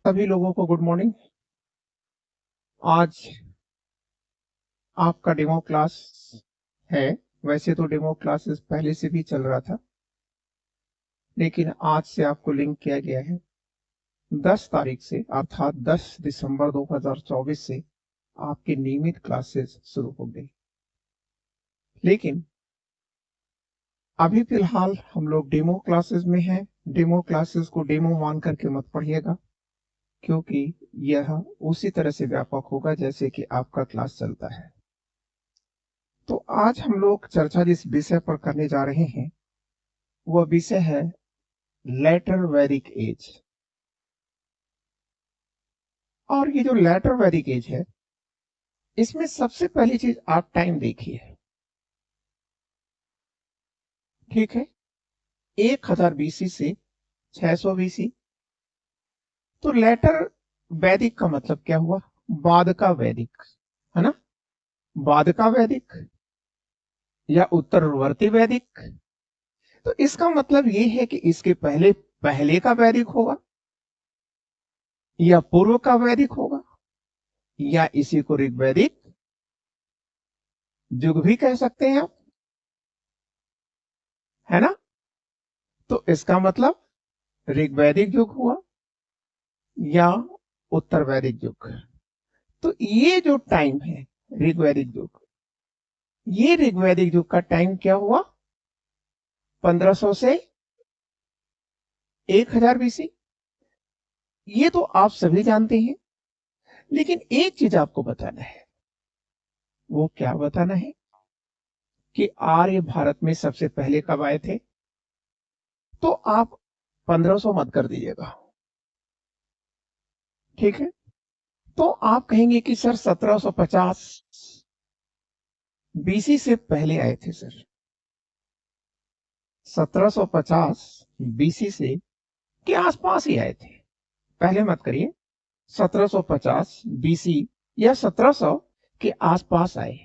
सभी लोगों को गुड मॉर्निंग। आज आपका डेमो क्लास है। वैसे तो डेमो क्लासेस पहले से भी चल रहा था, लेकिन आज से आपको लिंक किया गया है। 10 तारीख से अर्थात 10 दिसंबर 2024 से आपकी नियमित क्लासेस शुरू हो गई। लेकिन अभी फिलहाल हम लोग डेमो क्लासेस में हैं। डेमो क्लासेस को डेमो मान करके मत पढ़िएगा, क्योंकि यह उसी तरह से व्यापक होगा जैसे कि आपका क्लास चलता है। तो आज हम लोग चर्चा जिस विषय पर करने जा रहे हैं वह विषय है लेटर वैदिक एज। और ये जो लेटर वैदिक एज है, इसमें सबसे पहली चीज आप टाइम देखिए। ठीक है, 1000 बीसी से 600 बीसी। तो लेटर वैदिक का मतलब क्या हुआ? बाद का वैदिक, है ना? बाद का वैदिक या उत्तरवर्ती वैदिक। तो इसका मतलब ये है कि इसके पहले पहले का वैदिक होगा, या पूर्व का वैदिक होगा, या इसी को ऋग्वैदिक युग भी कह सकते हैं आप, है ना? तो इसका मतलब ऋग्वैदिक युग हुआ या उत्तर वैदिक युग। तो ये जो टाइम है ऋग्वैदिक युग, ये ऋग्वैदिक युग का टाइम क्या हुआ? 1500 से 1000 बीसी। ये तो आप सभी जानते हैं, लेकिन एक चीज आपको बताना है। वो क्या बताना है? कि आर्य भारत में सबसे पहले कब आए थे? तो आप 1500 मत कर दीजिएगा, ठीक है? तो आप कहेंगे कि सर 1750 बीसी से पहले आए थे। सर 1750 बीसी से के आसपास ही आए थे। पहले मत करिए, 1750 बीसी या 1700 के आसपास आए।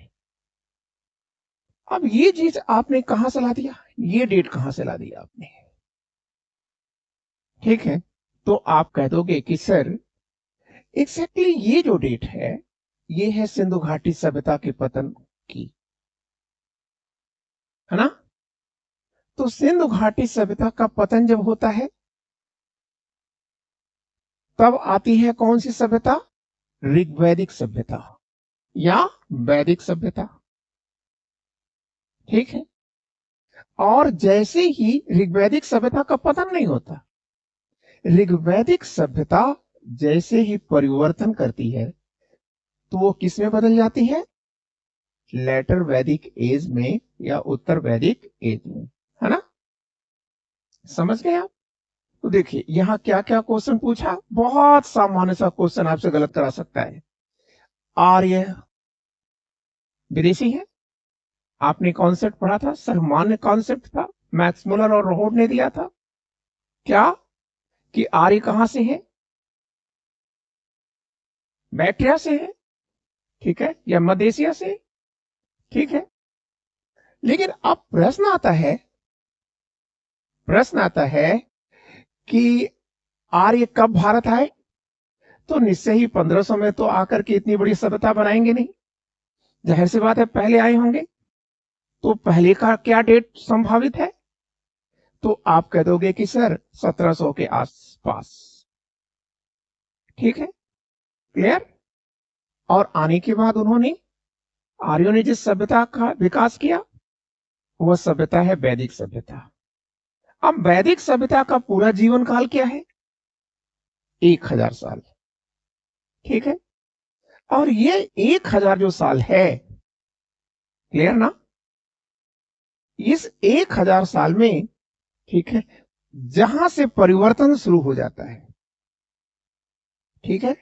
अब ये चीज आपने कहां से ला दिया? ये डेट कहां से ला दिया आपने? ठीक है, तो आप कह दोगे कि सर एग्जैक्टली ये जो डेट है, ये है सिंधु घाटी सभ्यता के पतन की, है ना? तो सिंधु घाटी सभ्यता का पतन जब होता है, तब आती है कौन सी सभ्यता? ऋग्वैदिक सभ्यता या वैदिक सभ्यता। ठीक है, और जैसे ही ऋग्वैदिक सभ्यता का पतन नहीं होता, ऋग्वैदिक सभ्यता जैसे ही परिवर्तन करती है, तो वो किस में बदल जाती है? लेटर वैदिक एज में या उत्तर वैदिक एज में, है ना? समझ गए आप? तो देखिए यहां क्या क्या क्वेश्चन पूछा। बहुत सामान्य सा क्वेश्चन आपसे गलत करा सकता है। आर्य विदेशी है, आपने कॉन्सेप्ट पढ़ा था, सामान्य कॉन्सेप्ट था, मैक्स मुलर और रोहोड ने दिया था। क्या कि आर्य कहां से है? बैक्ट्रिया से है, ठीक है, या मध्य एशिया से, ठीक है। लेकिन अब प्रश्न आता है कि आर्य कब भारत आए? तो निश्चय ही 1500 में तो आकर के इतनी बड़ी सभ्यता बनाएंगे नहीं। जाहिर सी बात है पहले आए होंगे। तो पहले का क्या डेट संभावित है? तो आप कह दोगे कि सर 1700 के आसपास। ठीक है, क्लियर? और आने के बाद उन्होंने, आर्यों ने जिस सभ्यता का विकास किया, वह सभ्यता है वैदिक सभ्यता। अब वैदिक सभ्यता का पूरा जीवन काल क्या है? 1000 साल। ठीक है, और ये 1000 जो साल है, क्लियर ना? इस 1000 साल में, ठीक है, जहां से परिवर्तन शुरू हो जाता है, ठीक है,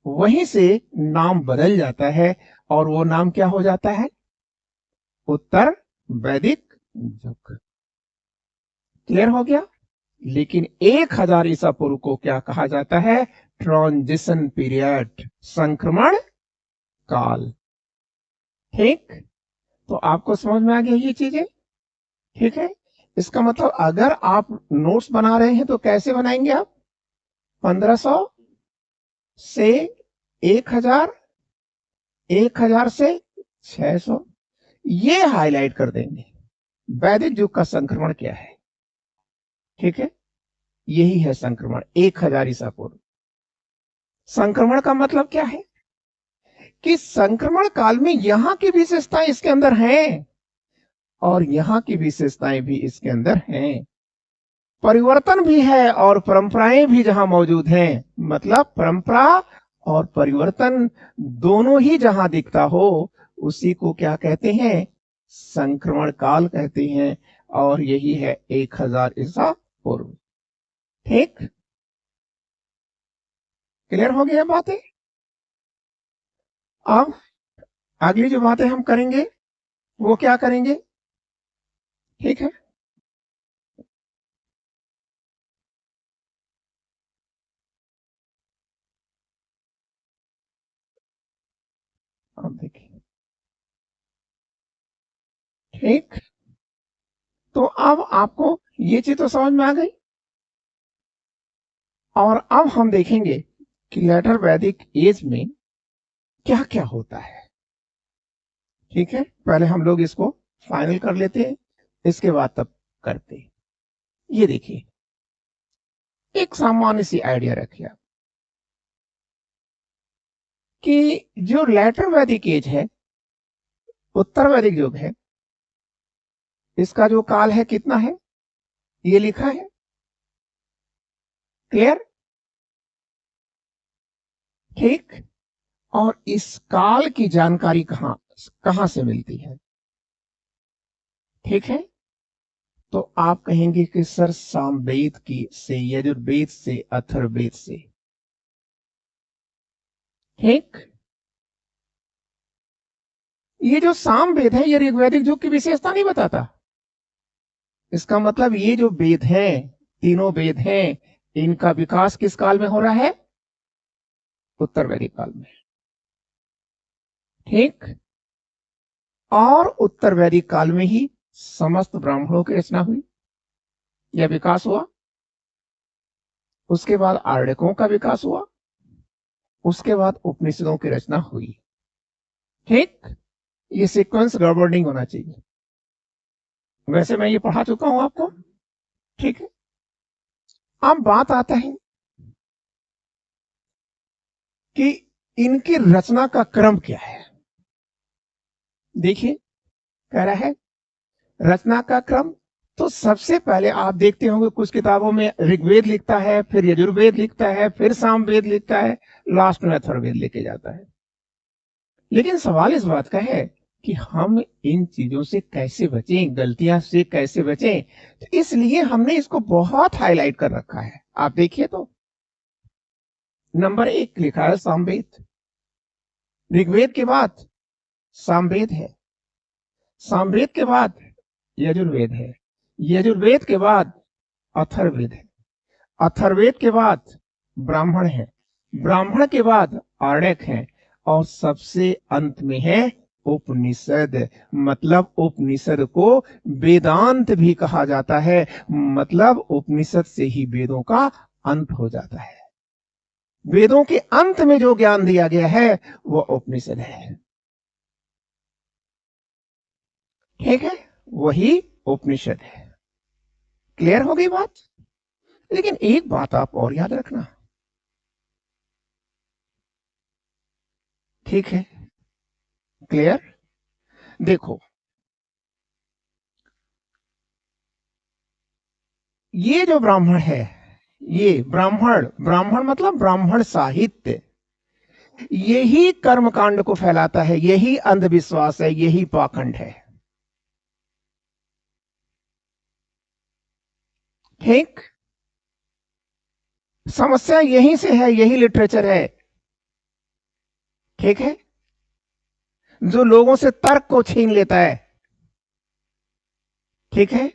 वहीं से नाम बदल जाता है, और वो नाम क्या हो जाता है? उत्तर वैदिक युग। क्लियर हो गया? लेकिन 1000 ईसा पूर्व को क्या कहा जाता है? ट्रांजिशन पीरियड, संक्रमण काल। ठीक, तो आपको समझ में आ गया ये चीजें? ठीक है, इसका मतलब अगर आप नोट्स बना रहे हैं तो कैसे बनाएंगे आप? 1500 से 1000, 1000 से 600, ये हाईलाइट कर देंगे वैदिक युग का संक्रमण क्या है। ठीक है, यही है संक्रमण 1000 ईसा पूर्व। संक्रमण का मतलब क्या है कि संक्रमण काल में यहां की विशेषताएं इसके अंदर हैं और यहां की विशेषताएं भी इसके अंदर हैं, परिवर्तन भी है और परंपराएं भी जहां मौजूद हैं। मतलब परंपरा और परिवर्तन दोनों ही जहां दिखता हो उसी को क्या कहते हैं, संक्रमण काल कहते हैं। और यही है 1000 ईसा पूर्व। ठीक, क्लियर हो गया बातें। अब अगली जो बातें हम करेंगे वो क्या करेंगे, ठीक है। अब देखिए, ठीक, तो अब आपको ये चीज तो समझ में आ गई। और अब हम देखेंगे कि लेटर वैदिक एज में क्या क्या होता है। ठीक है, पहले हम लोग इसको फाइनल कर लेते हैं, इसके बाद तब करते हैं। ये देखिए, एक सामान्य सी आइडिया रखिए आप कि जो लेटर वैदिक एज है, उत्तर वैदिक युग है, इसका जो काल है कितना है, ये लिखा है। क्लियर, ठीक। और इस काल की जानकारी कहां कहां से मिलती है, ठीक है। तो आप कहेंगे कि सर सामवेद की से, यजुर्वेद से, अथर्ववेद से। ठीक, ये जो सामवेद है ये ऋग्वैदिक युग की विशेषता नहीं बताता। इसका मतलब ये जो वेद हैं, तीनों वेद हैं, इनका विकास किस काल में हो रहा है, उत्तर वैदिक काल में। ठीक, और उत्तर वैदिक काल में ही समस्त ब्राह्मणों की रचना हुई या विकास हुआ। उसके बाद आर्यकों का विकास हुआ, उसके बाद उपनिषदों की रचना हुई। ठीक, ये सीक्वेंस गड़बड़ नहीं होना चाहिए। वैसे मैं ये पढ़ा चुका हूं आपको। ठीक है, अब बात आता है कि इनकी रचना का क्रम क्या है। देखिए, कह रहा है रचना का क्रम। तो सबसे पहले आप देखते होंगे कुछ किताबों में ऋग्वेद लिखता है, फिर यजुर्वेद लिखता है, फिर सामवेद लिखता है, लास्ट में अथर्ववेद लेके जाता है। लेकिन सवाल इस बात का है कि हम इन चीजों से कैसे बचें, गलतियां से कैसे बचें। तो इसलिए हमने इसको बहुत हाईलाइट कर रखा है। आप देखिए तो नंबर 1 लिखा है सामवेद। ऋग्वेद के बाद सामवेद है, सामवेद के बाद यजुर्वेद है, यजुर्वेद के बाद अथर्ववेद है, अथर्ववेद के बाद ब्राह्मण है, ब्राह्मण के बाद आर्यक है, और सबसे अंत में है उपनिषद। मतलब उपनिषद को वेदांत भी कहा जाता है। मतलब उपनिषद से ही वेदों का अंत हो जाता है। वेदों के अंत में जो ज्ञान दिया गया है वो उपनिषद है। ठीक है, वही उपनिषद है। क्लियर हो गई बात। लेकिन एक बात आप और याद रखना, ठीक है, क्लियर। देखो, ये जो ब्राह्मण है, ये ब्राह्मण, ब्राह्मण मतलब ब्राह्मण साहित्य, यही कर्मकांड को फैलाता है, यही अंधविश्वास है, यही पाखंड है। ठीक, समस्या यहीं से है, यही लिटरेचर है। ठीक है, जो लोगों से तर्क को छीन लेता है। ठीक है,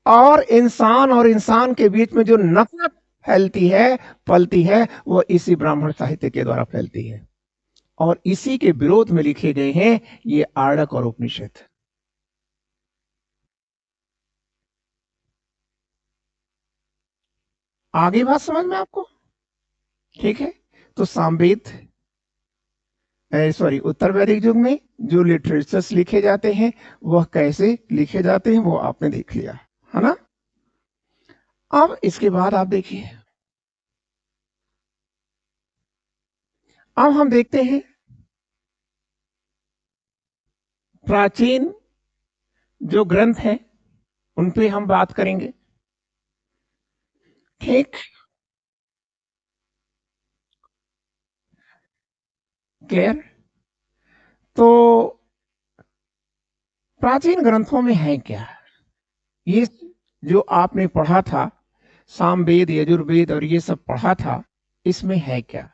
और इंसान के बीच में जो नफरत फैलती है, पलती है, वो इसी ब्राह्मण साहित्य के द्वारा फैलती है। और इसी के विरोध में लिखे गए हैं ये आर्णक और उपनिषद। आगे बात समझ में आपको। ठीक है, तो सामवेद सॉरी उत्तर वैदिक युग में जो लिटरेचर्स लिखे जाते हैं वह कैसे लिखे जाते हैं वो आपने देख लिया, है ना। अब इसके बाद आप देखिए, अब हम देखते हैं प्राचीन जो ग्रंथ हैं उन पे हम बात करेंगे। ठीक, क्लियर। तो प्राचीन ग्रंथों में है क्या, ये जो आपने पढ़ा था सामवेद यजुर्वेद और ये सब पढ़ा था, इसमें है क्या।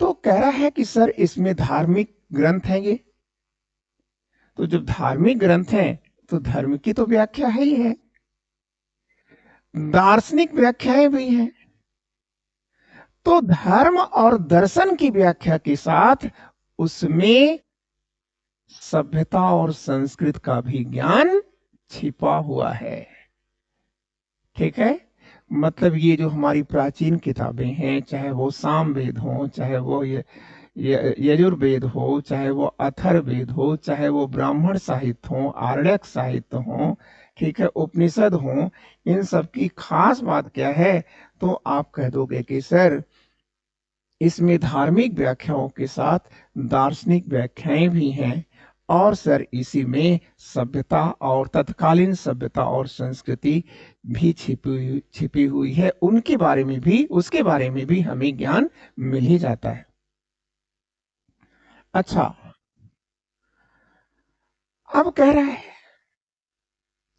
तो कह रहा है कि सर इसमें धार्मिक ग्रंथ हैं ये। तो जब धार्मिक ग्रंथ हैं तो धर्म की तो व्याख्या है ही है, दार्शनिक व्याख्याएं भी हैं। तो धर्म और दर्शन की व्याख्या के साथ उसमें सभ्यता और संस्कृत का भी ज्ञान छिपा हुआ है। ठीक है, मतलब ये जो हमारी प्राचीन किताबें हैं, चाहे वो सामवेद हो, चाहे वो ये यजुर्वेद हो, चाहे वो अथर्ववेद हो, चाहे वो ब्राह्मण साहित्य हो, आर्यक साहित्य हो, ठीक है, उपनिषद हो, इन सब की खास बात क्या है। तो आप कह दोगे कि सर इसमें धार्मिक व्याख्याओं के साथ दार्शनिक व्याख्याएं भी हैं, और सर इसी में सभ्यता और तत्कालीन सभ्यता और संस्कृति भी छिपी हुई है, उनके बारे में भी, उसके बारे में भी हमें ज्ञान मिल ही जाता है। अच्छा, अब कह रहा है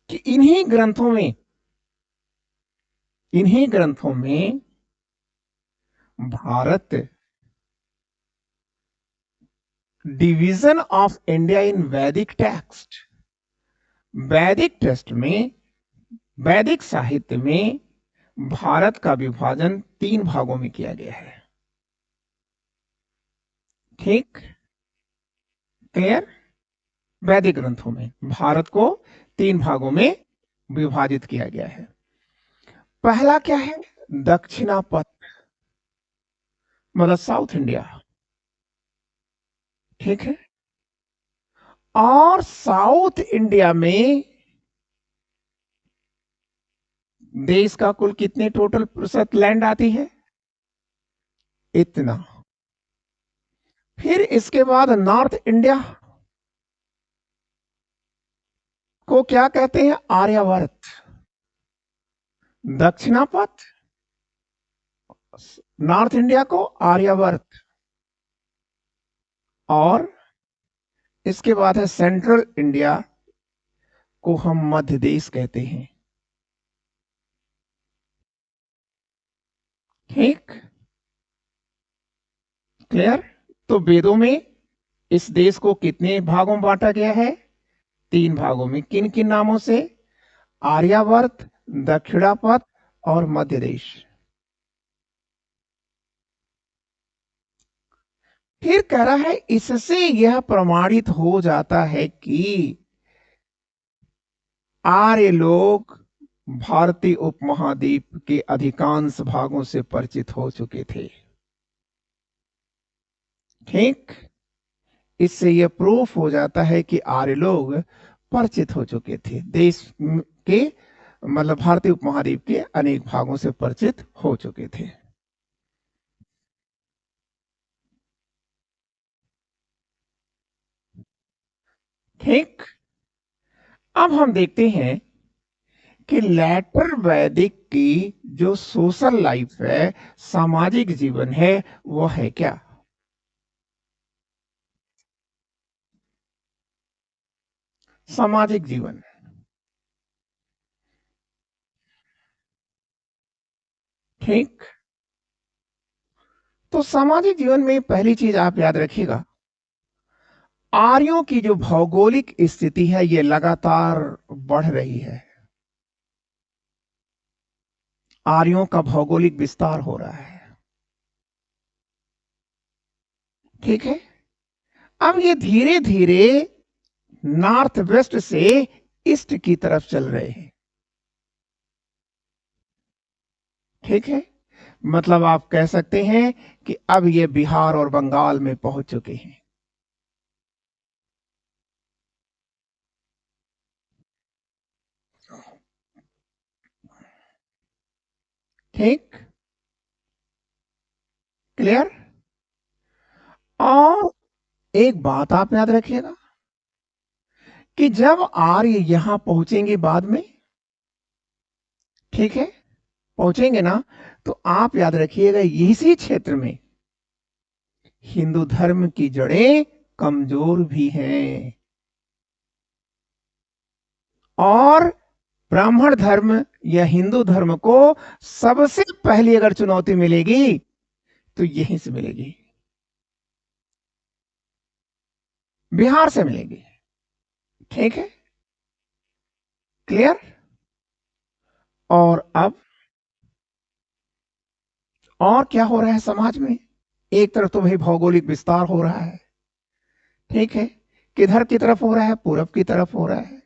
कि इन्हीं ग्रंथों में Bharat division of India in वैदिक टेक्स्ट, वैदिक टेक्स्ट में, वैदिक साहित्य में भारत का विभाजन 3 भागों में किया गया है। ठीक, क्लियर। वैदिक ग्रंथों में भारत को 3 भागों में विभाजित किया गया है। पहला क्या है, दक्षिणापथ, मतलब साउथ इंडिया। ठीक है, और साउथ इंडिया में देश का कुल कितने टोटल प्रतिशत लैंड आती है, इतना। फिर इसके बाद नॉर्थ इंडिया को क्या कहते हैं, आर्यावर्त। दक्षिणापथ, नॉर्थ इंडिया को आर्यावर्त, और इसके बाद है सेंट्रल इंडिया को हम मध्य देश कहते हैं। ठीक, क्लियर। तो वेदों में इस देश को कितने भागों में बांटा गया है, 3 भागों में। किन किन नामों से, आर्यावर्त, दक्षिणापथ और मध्य देश। फिर कह रहा है इससे यह प्रमाणित हो जाता है कि आर्य लोग भारतीय उपमहाद्वीप के अधिकांश भागों से परिचित हो चुके थे। ठीक, इससे यह प्रूफ हो जाता है कि आर्य लोग परिचित हो चुके थे, देश के मतलब भारतीय उपमहाद्वीप के अनेक भागों से परिचित हो चुके थे। ठीक, अब हम देखते हैं कि लेटर वैदिक की जो सोशल लाइफ है, सामाजिक जीवन है, वो है क्या। सामाजिक जीवन, ठीक। तो सामाजिक जीवन में पहली चीज आप याद रखिएगा, आर्यों की जो भौगोलिक स्थिति है ये लगातार बढ़ रही है, आर्यों का भौगोलिक विस्तार हो रहा है। ठीक है, अब ये धीरे धीरे नॉर्थ वेस्ट से ईस्ट की तरफ चल रहे हैं। ठीक है, मतलब आप कह सकते हैं कि अब ये बिहार और बंगाल में पहुंच चुके हैं। ठीक, क्लियर। और एक बात आप याद रखिएगा कि जब आर्य यहां पहुंचेंगे बाद में, ठीक है, पहुंचेंगे ना, तो आप याद रखिएगा इसी क्षेत्र में हिंदू धर्म की जड़ें कमजोर भी हैं। और ब्राह्मण धर्म या हिंदू धर्म को सबसे पहली अगर चुनौती मिलेगी तो यहीं से मिलेगी, बिहार से मिलेगी। ठीक है, क्लियर। और अब और क्या हो रहा है समाज में? एक तरफ तो भाई भौगोलिक विस्तार हो रहा है, ठीक है, किधर की तरफ हो रहा है? पूरब की तरफ हो रहा है।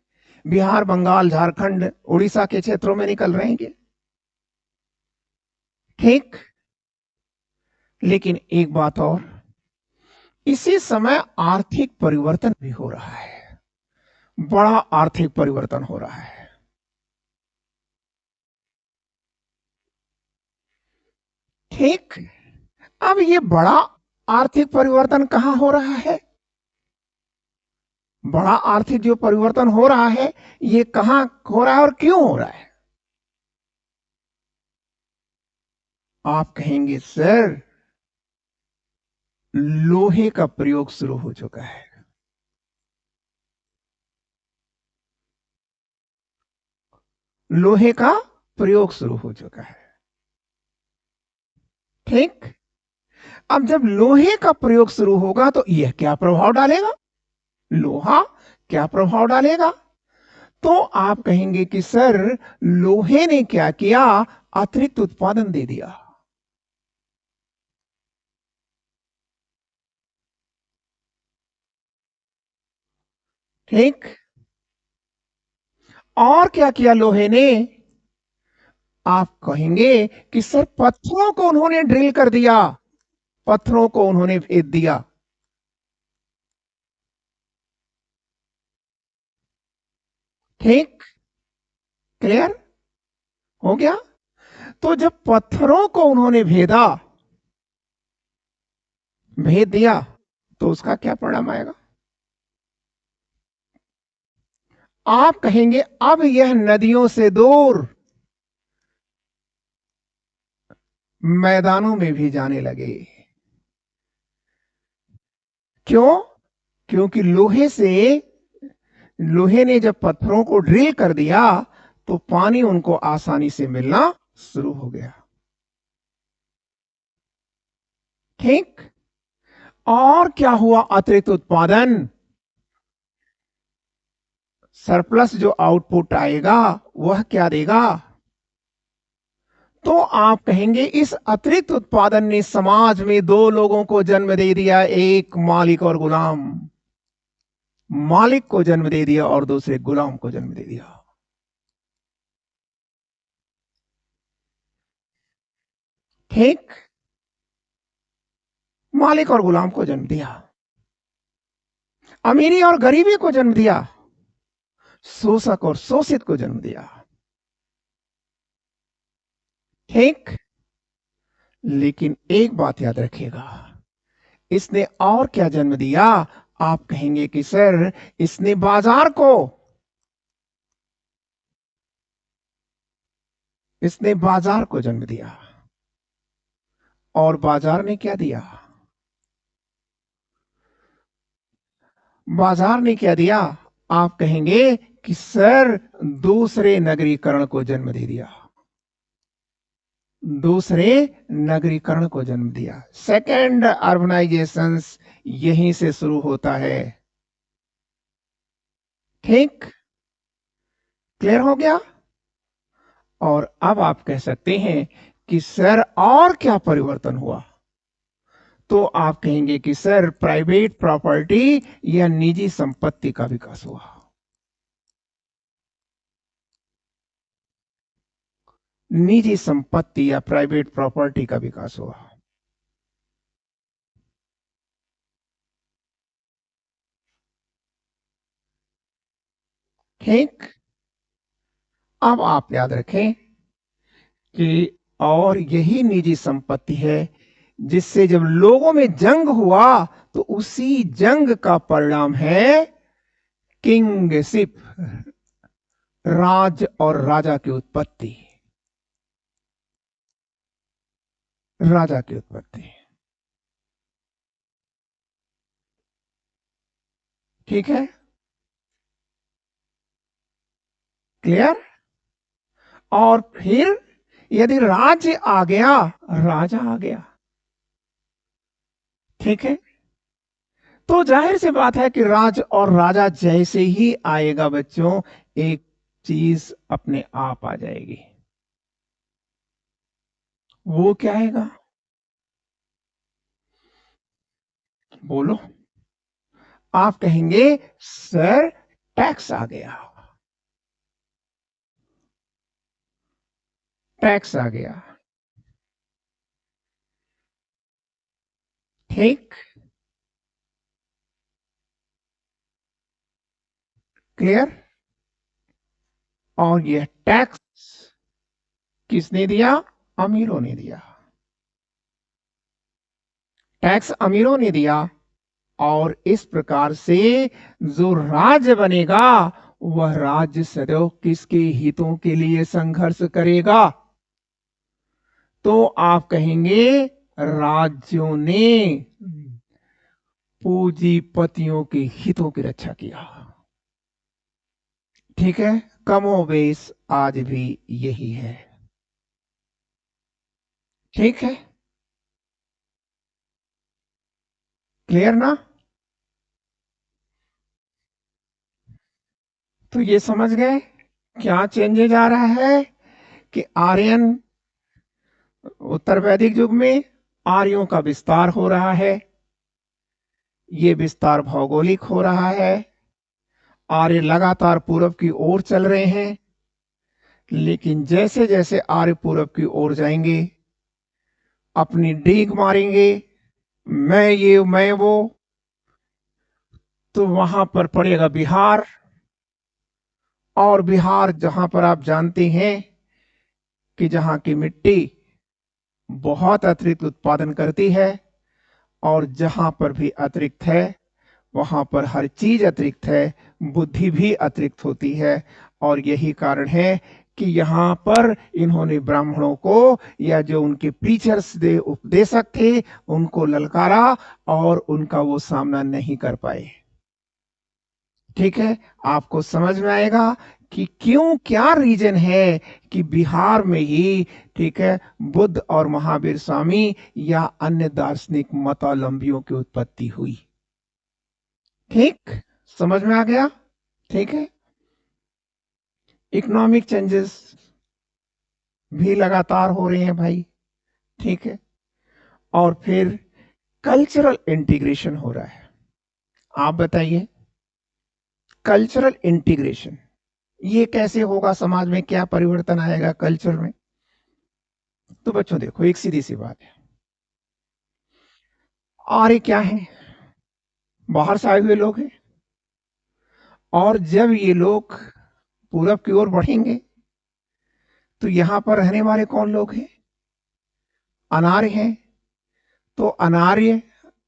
बिहार, बंगाल, झारखंड, उड़ीसा के क्षेत्रों में निकल रहेंगे, ठीक। लेकिन एक बात और, इसी समय आर्थिक परिवर्तन भी हो रहा है, बड़ा आर्थिक परिवर्तन हो रहा है। ठीक। अब ये बड़ा आर्थिक परिवर्तन कहां हो रहा है? बड़ा आर्थिक जो परिवर्तन हो रहा है, ये कहां हो रहा है और क्यों हो रहा है? आप कहेंगे सर, लोहे का प्रयोग शुरू हो चुका है। लोहे का प्रयोग शुरू हो चुका है, ठीक। अब जब लोहे का प्रयोग शुरू होगा तो यह क्या प्रभाव डालेगा? लोहा क्या प्रभाव डालेगा? तो आप कहेंगे कि सर, लोहे ने क्या किया? अतिरिक्त उत्पादन दे दिया, ठीक। और क्या किया लोहे ने? आप कहेंगे कि सर, पत्थरों को उन्होंने ड्रिल कर दिया, पत्थरों को उन्होंने भेद दिया, ठीक, क्लियर हो गया। तो जब पत्थरों को उन्होंने भेद दिया, तो उसका क्या परिणाम आएगा? आप कहेंगे अब यह नदियों से दूर मैदानों में भी जाने लगे। क्यों? क्योंकि लोहे ने जब पत्थरों को ड्रिल कर दिया, तो पानी उनको आसानी से मिलना शुरू हो गया, ठीक। और क्या हुआ? अतिरिक्त उत्पादन, सरप्लस जो आउटपुट आएगा वह क्या देगा? तो आप कहेंगे इस अतिरिक्त उत्पादन ने समाज में दो लोगों को जन्म दे दिया, एक मालिक और गुलाम। मालिक को जन्म दे दिया और दूसरे गुलाम को जन्म दे दिया, ठीक। मालिक और गुलाम को जन्म दिया, अमीरी और गरीबी को जन्म दिया, शोषक और शोषित को जन्म दिया, ठीक। लेकिन एक बात याद रखिएगा, इसने और क्या जन्म दिया? आप कहेंगे कि सर, इसने बाजार को जन्म दिया। और बाजार ने क्या दिया? बाजार ने क्या दिया? आप कहेंगे कि सर, दूसरे नगरीकरण को जन्म दे दिया, दूसरे नगरीकरण को जन्म दिया। सेकेंड अर्बनाइजेशन यहीं से शुरू होता है, ठीक, क्लियर हो गया। और अब आप कह सकते हैं कि सर, और क्या परिवर्तन हुआ? तो आप कहेंगे कि सर, प्राइवेट प्रॉपर्टी या निजी संपत्ति का विकास हुआ। निजी संपत्ति या प्राइवेट प्रॉपर्टी का विकास हुआ। ठीक। अब आप याद रखें कि और यही निजी संपत्ति है जिससे जब लोगों में जंग हुआ तो उसी जंग का परिणाम है किंगशिप, राज और राजा की उत्पत्ति। राजा की उत्पत्ति। ठीक है, क्लियर। और फिर यदि राज्य आ गया, राजा आ गया। ठीक है, तो जाहिर सी बात है कि राज और राजा जैसे ही आएगा बच्चों, एक चीज अपने आप आ जाएगी। वो क्या आएगा? बोलो। आप कहेंगे सर टैक्स आ गया। टैक्स आ गया। ठीक, क्लियर। और यह टैक्स किसने दिया? अमीरों ने दिया। टैक्स अमीरों ने दिया। और इस प्रकार से जो राज्य बनेगा वह राज्य सदैव किसके हितों के लिए संघर्ष करेगा? तो आप कहेंगे राज्यों ने पूंजीपतियों के हितों की रक्षा किया। ठीक है, कमोबेश आज भी यही है। ठीक है, क्लियर ना? तो ये समझ गए क्या चेंजेज आ रहा है कि आर्यन उत्तर वैदिक युग में आर्यों का विस्तार हो रहा है। ये विस्तार भौगोलिक हो रहा है। आर्य लगातार पूर्व की ओर चल रहे हैं, लेकिन जैसे जैसे आर्य पूर्व की ओर जाएंगे, अपनी डीग मारेंगे, मैं ये मैं वो, तो वहां पर पड़ेगा बिहार। और बिहार जहां पर आप जानते हैं कि जहां की मिट्टी बहुत अतिरिक्त उत्पादन करती है, और जहां पर भी अतिरिक्त है वहां पर हर चीज अतिरिक्त है, बुद्धि भी अतिरिक्त होती है। और यही कारण है कि यहाँ पर इन्होंने ब्राह्मणों को या जो उनके प्रीचर्स दे उपदेशक थे उनको ललकारा और उनका वो सामना नहीं कर पाए। ठीक है, आपको समझ में आएगा कि क्यों, क्या रीजन है कि बिहार में ही, ठीक है, बुद्ध और महावीर स्वामी या अन्य दार्शनिक मतावलंबियों की उत्पत्ति हुई। ठीक, समझ में आ गया? ठीक है, इकोनॉमिक चेंजेस भी लगातार हो रहे हैं भाई। ठीक है, और फिर कल्चरल इंटीग्रेशन हो रहा है। आप बताइए, कल्चरल इंटीग्रेशन ये कैसे होगा? समाज में क्या परिवर्तन आएगा कल्चर में? तो बच्चों देखो, एक सीधी सी बात है, आर्य क्या है? बाहर से आए हुए लोग हैं। और जब ये लोग पूरब की ओर बढ़ेंगे तो यहां पर रहने वाले कौन लोग हैं? अनार्य हैं। तो अनार्य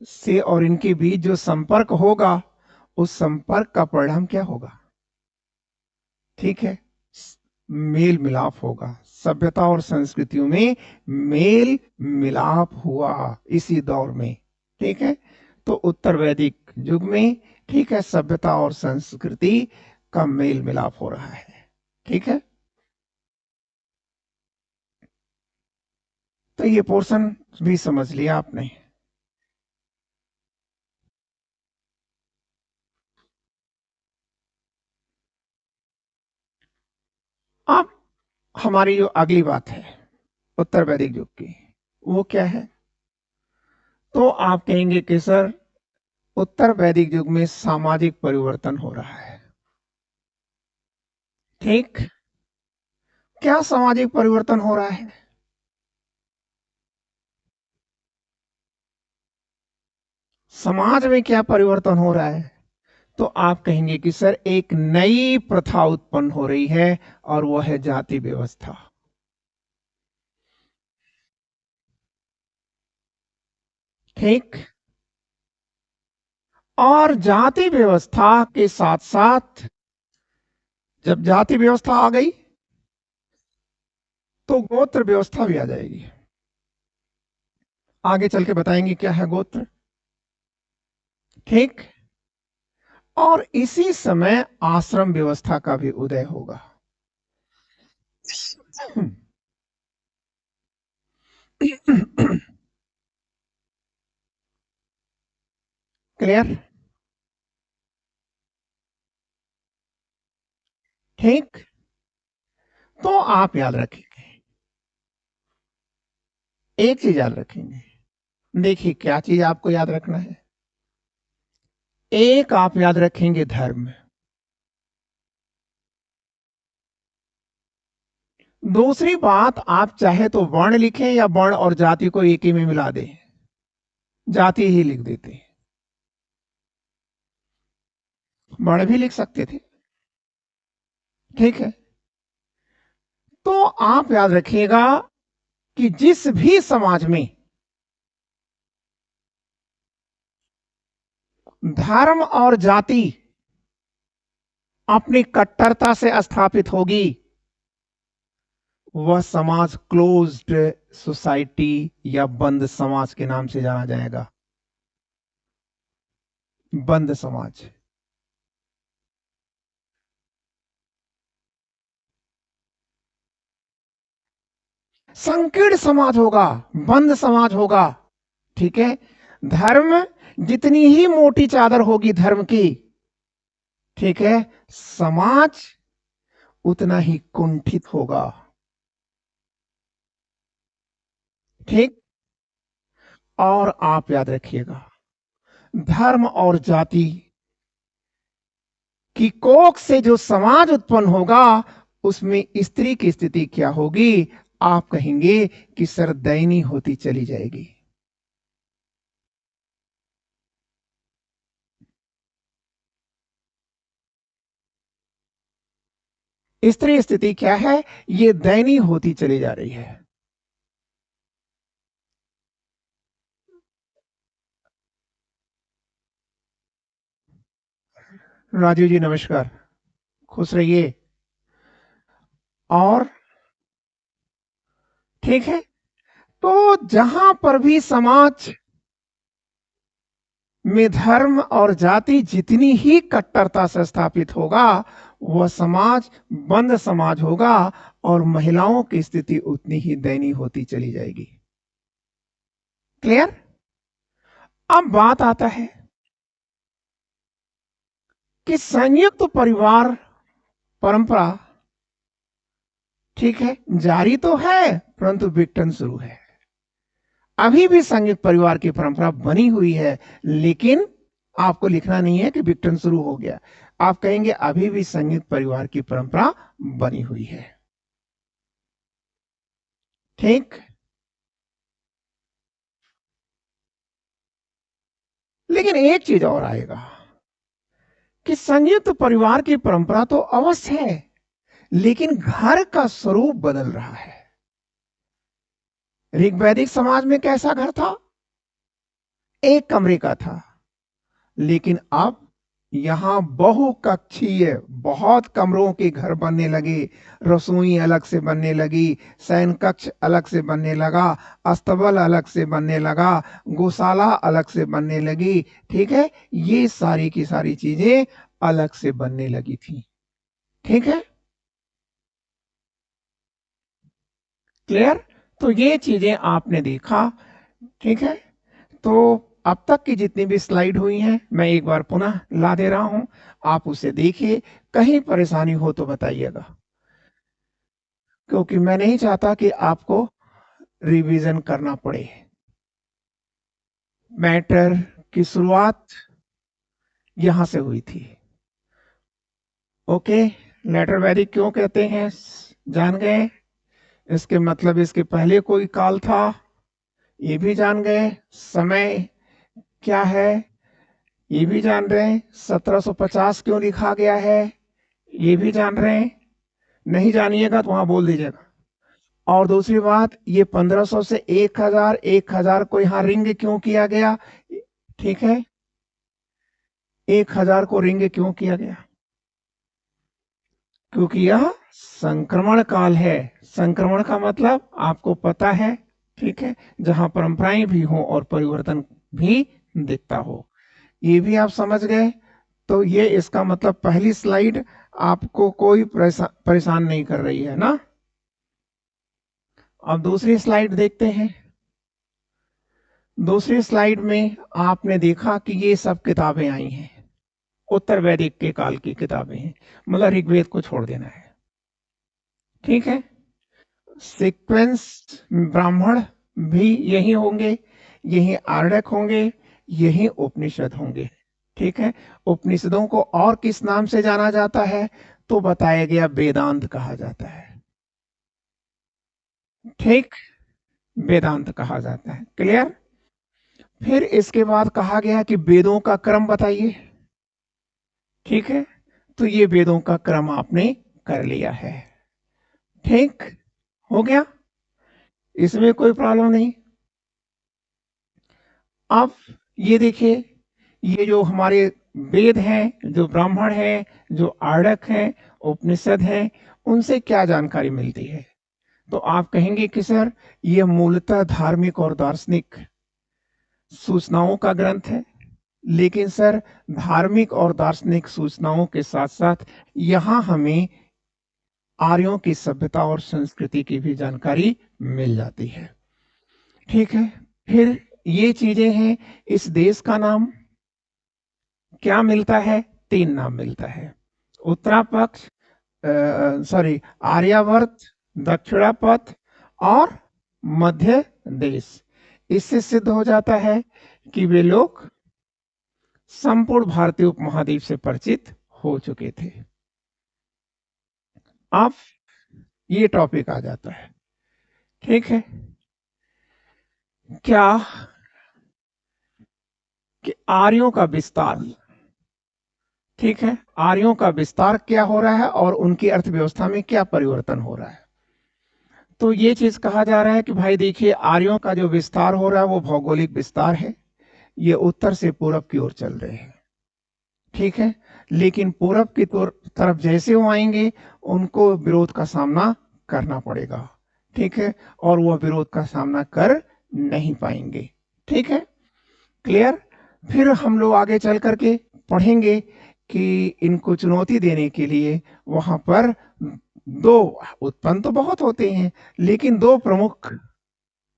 से और इनके बीच जो संपर्क होगा, उस संपर्क का परिणाम क्या होगा? ठीक है, मेल मिलाप होगा। सभ्यता और संस्कृतियों में मेल मिलाप हुआ इसी दौर में। ठीक है, तो उत्तर वैदिक युग में, ठीक है, सभ्यता और संस्कृति का मेल मिलाप हो रहा है। ठीक है, तो ये पोर्शन भी समझ लिया आपने। अब हमारी जो अगली बात है उत्तर वैदिक युग की, वो क्या है? तो आप कहेंगे कि सर उत्तर वैदिक युग में सामाजिक परिवर्तन हो रहा है। ठीक, क्या सामाजिक परिवर्तन हो रहा है? समाज में क्या परिवर्तन हो रहा है? तो आप कहेंगे कि सर एक नई प्रथा उत्पन्न हो रही है और वह है जाति व्यवस्था। ठीक। और जाति व्यवस्था के साथ साथ जब जाति व्यवस्था आ गई तो गोत्र व्यवस्था भी आ जाएगी। आगे चल के बताएंगे क्या है गोत्र। ठीक। और इसी समय आश्रम व्यवस्था का भी उदय होगा। क्लियर? ठीक। तो आप याद रखेंगे, एक चीज याद रखेंगे। देखिए क्या चीज आपको याद रखना है। एक आप याद रखेंगे धर्म। दूसरी बात, आप चाहे तो वर्ण लिखें या वर्ण और जाति को एक ही में मिला दें, जाति ही लिख देते हैं। वर्ण भी लिख सकते थे। ठीक है। तो आप याद रखिएगा कि जिस भी समाज में धर्म और जाति अपनी कट्टरता से स्थापित होगी, वह समाज क्लोज्ड सोसाइटी या बंद समाज के नाम से जाना जाएगा। बंद समाज। संकीर्ण समाज होगा, बंद समाज होगा। ठीक है। धर्म, जितनी ही मोटी चादर होगी धर्म की, ठीक है, समाज उतना ही कुंठित होगा। ठीक। और आप याद रखिएगा, धर्म और जाति की कोख से जो समाज उत्पन्न होगा उसमें स्त्री की स्थिति क्या होगी? आप कहेंगे कि सर दयनीय होती चली जाएगी। स्त्री स्थिति क्या है? ये दयनीय होती चली जा रही है। राजीव जी नमस्कार, खुश रहिए। और ठीक है। तो जहां पर भी समाज में धर्म और जाति जितनी ही कट्टरता से स्थापित होगा, वह समाज बंद समाज होगा और महिलाओं की स्थिति उतनी ही दयनीय होती चली जाएगी। क्लियर? अब बात आता है कि संयुक्त परिवार परंपरा, ठीक है, जारी तो है परंतु विघटन शुरू है। अभी भी संयुक्त परिवार की परंपरा बनी हुई है, लेकिन आपको लिखना नहीं है कि विघटन शुरू हो गया। आप कहेंगे अभी भी संयुक्त परिवार की परंपरा बनी हुई है। ठीक। लेकिन एक चीज और आएगा कि संयुक्त परिवार की परंपरा तो अवश्य है, लेकिन घर का स्वरूप बदल रहा है। ऋग्वैदिक समाज में कैसा घर था? एक कमरे का था। लेकिन अब यहां बहुकक्षीय, बहुत कमरों के घर बनने लगे। रसोई अलग से बनने लगी, शयन कक्ष अलग से बनने लगा, अस्तबल अलग से बनने लगा, गौशाला अलग से बनने लगी। ठीक है। ये सारी की सारी चीजें अलग से बनने लगी थी। ठीक है। क्लियर? तो ये चीजें आपने देखा। ठीक है। तो अब तक की जितनी भी स्लाइड हुई हैं मैं एक बार पुनः ला दे रहा हूं, आप उसे देखिए। कहीं परेशानी हो तो बताइएगा, क्योंकि मैं नहीं चाहता कि आपको रिवीजन करना पड़े। मैटर की शुरुआत यहां से हुई थी। ओके। लेटर वैदिक क्यों कहते हैं? जान गए। इसके मतलब इसके पहले कोई काल था, ये भी जान गए। समय क्या है, ये भी जान रहे हैं। 1750 क्यों लिखा गया है, ये भी जान रहे हैं। नहीं जानिएगा तो वहां बोल दीजिएगा। और दूसरी बात, ये 1500 से 1000, 1000 को यहाँ रिंग क्यों किया गया, ठीक है, 1000 को रिंग क्यों किया गया, क्योंकि यह संक्रमण काल है। संक्रमण का मतलब आपको पता है, ठीक है, जहां परंपराएं भी हो और परिवर्तन भी दिखता हो, ये भी आप समझ गए। तो ये इसका मतलब पहली स्लाइड आपको कोई परेशान नहीं कर रही है ना। अब दूसरी स्लाइड देखते हैं। दूसरी स्लाइड में आपने देखा कि ये सब किताबें आई हैं, उत्तर वैदिक के काल की किताबें हैं, मतलब ऋग्वेद को छोड़ देना है, ठीक है। सीक्वेंस ब्राह्मण भी यही होंगे, यही आर्डक होंगे, यही उपनिषद होंगे, ठीक है। उपनिषदों को और किस नाम से जाना जाता है, तो बताया गया वेदांत कहा जाता है, ठीक, वेदांत कहा जाता है, क्लियर। फिर इसके बाद कहा गया कि वेदों का क्रम बताइए, ठीक है। तो ये वेदों का क्रम आपने कर लिया है, ठीक, हो गया, इसमें कोई प्रॉब्लम नहीं। अब ये देखिए, ये जो हमारे वेद हैं, जो ब्राह्मण हैं, जो आर्डक हैं, उपनिषद हैं, उनसे क्या जानकारी मिलती है। तो आप कहेंगे कि सर ये मूलतः धार्मिक और दार्शनिक सूचनाओं का ग्रंथ है। लेकिन सर धार्मिक और दार्शनिक सूचनाओं के साथ साथ यहाँ हमें आर्यों की सभ्यता और संस्कृति की भी जानकारी मिल जाती है, ठीक है। फिर ये चीजें हैं। इस देश का नाम क्या मिलता है, 3 नाम मिलता है। उत्तरा पक्ष, सॉरी, आर्यावर्त, दक्षिणापथ और मध्य देश। इससे सिद्ध हो जाता है कि वे लोग संपूर्ण भारतीय उपमहाद्वीप से परिचित हो चुके थे। अब ये टॉपिक आ जाता है, ठीक है। क्या कि आर्यों का विस्तार, ठीक है, आर्यों का विस्तार क्या हो रहा है और उनकी अर्थव्यवस्था में क्या परिवर्तन हो रहा है। तो ये चीज कहा जा रहा है कि भाई देखिए, आर्यों का जो विस्तार हो रहा है वो भौगोलिक विस्तार है, ये उत्तर से पूरब की ओर चल रहे हैं, ठीक है। लेकिन पूरब की तरफ जैसे वो आएंगे उनको विरोध का सामना करना पड़ेगा, ठीक है, और वह विरोध का सामना कर नहीं पाएंगे, ठीक है, क्लियर। फिर हम लोग आगे चल करके पढ़ेंगे कि इनको चुनौती देने के लिए वहां पर दो, उत्पन्न तो बहुत होते हैं, लेकिन दो प्रमुख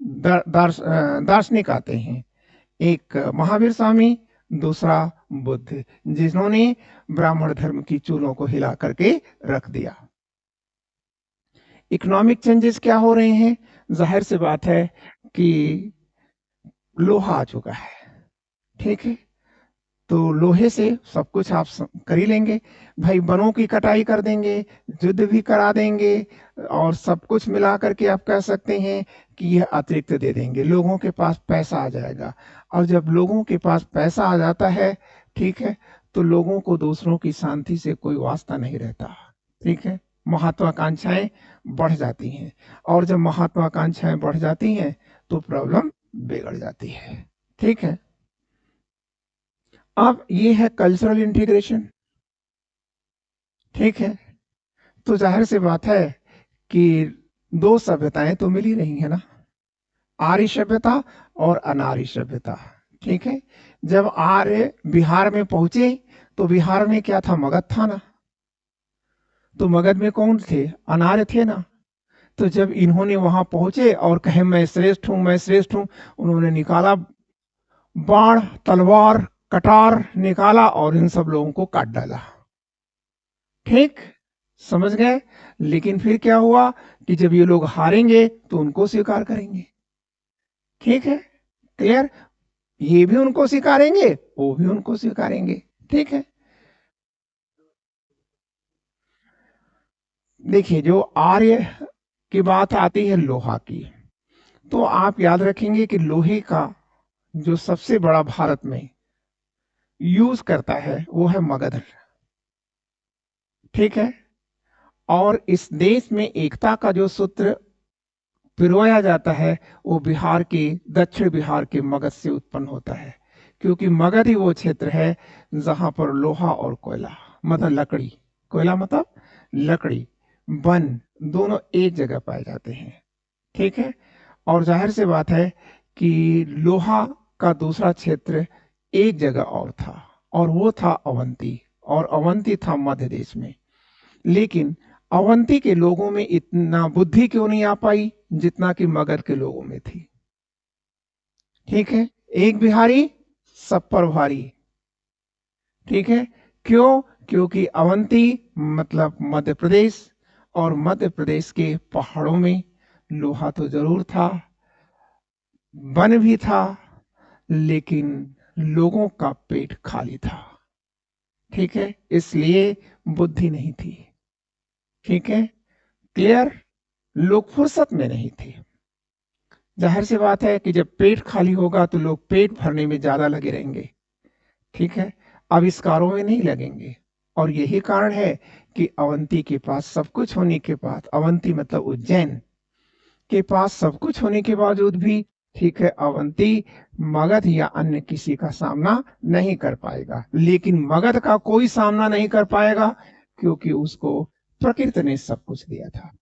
दार्शनिक आते हैं। एक महावीर स्वामी, दूसरा बुद्ध, जिन्होंने ब्राह्मण धर्म की चूलों को हिला करके रख दिया। इकोनॉमिक चेंजेस क्या हो रहे हैं, जाहिर सी बात है कि लोहा आ चुका है, ठीक है। तो लोहे से सब कुछ आप कर ही लेंगे, भाई वनों की कटाई कर देंगे, युद्ध भी करा देंगे, और सब कुछ मिला करके आप कह सकते हैं कि यह अतिरिक्त दे देंगे, लोगों के पास पैसा आ जाएगा। और जब लोगों के पास पैसा आ जाता है, ठीक है, तो लोगों को दूसरों की शांति से कोई वास्ता नहीं रहता, ठीक है। महत्वाकांक्षाएं बढ़ जाती हैं, और जब महत्वाकांक्षाएं बढ़ जाती हैं तो प्रॉब्लम बिगड़ जाती है, ठीक है। अब ये है कल्चरल इंटीग्रेशन, ठीक है। तो जाहिर सी बात है कि दो सभ्यताएं तो मिल ही रही है ना, आर्य सभ्यता और अनार्य सभ्यता, ठीक है। जब आर्य बिहार में पहुंचे तो बिहार में क्या था, मगध था ना। तो मगध में कौन थे, अनार्य थे ना। तो जब इन्होंने वहां पहुंचे और कहे मैं श्रेष्ठ हूं, मैं श्रेष्ठ हूं, उन्होंने निकाला बाण, तलवार, कटार निकाला और इन सब लोगों को काट डाला, ठीक, समझ गए। लेकिन फिर क्या हुआ कि जब ये लोग हारेंगे तो उनको स्वीकार करेंगे, ठीक है, क्लियर। ये भी उनको स्वीकारेंगे, वो भी उनको स्वीकारेंगे, ठीक है। देखिए, जो आर्य की बात आती है लोहा की, तो आप याद रखेंगे कि लोहे का जो सबसे बड़ा भारत में यूज करता है वो है मगध। ठीक है। और इस देश में एकता का जो सूत्र पिरोया जाता है वो बिहार के, दक्षिण बिहार के मगध से उत्पन्न होता है, क्योंकि मगध ही वो क्षेत्र है जहां पर लोहा और कोयला, मतलब लकड़ी, कोयला मतलब लकड़ी, वन, दोनों एक जगह पाए जाते हैं। ठीक है। और जाहिर सी बात है कि लोहा का दूसरा क्षेत्र एक जगह और था, और वो था अवंती, और अवंती था मध्य देश में। लेकिन अवंती के लोगों में इतना बुद्धि क्यों नहीं आ पाई जितना कि मगध के लोगों में थी। ठीक है। एक बिहारी सब पर भारी। ठीक है। क्यों? क्योंकि अवंती मतलब मध्य प्रदेश, और मध्य प्रदेश के पहाड़ों में लोहा तो जरूर था, वन भी था, लेकिन लोगों का पेट खाली था। ठीक है। इसलिए बुद्धि नहीं थी। ठीक है। क्लियर? लोग फुर्सत में नहीं थे। जाहिर सी बात है कि जब पेट खाली होगा तो लोग पेट भरने में ज्यादा लगे रहेंगे। ठीक है। आविष्कारों में नहीं लगेंगे। और यही कारण है कि अवंती के पास सब कुछ होने के बाद, अवंती मतलब उज्जैन के पास सब कुछ होने के बावजूद भी, ठीक है, अवंती मगध या अन्य किसी का सामना नहीं कर पाएगा। लेकिन मगध का कोई सामना नहीं कर पाएगा क्योंकि उसको प्रकृति ने सब कुछ दिया था।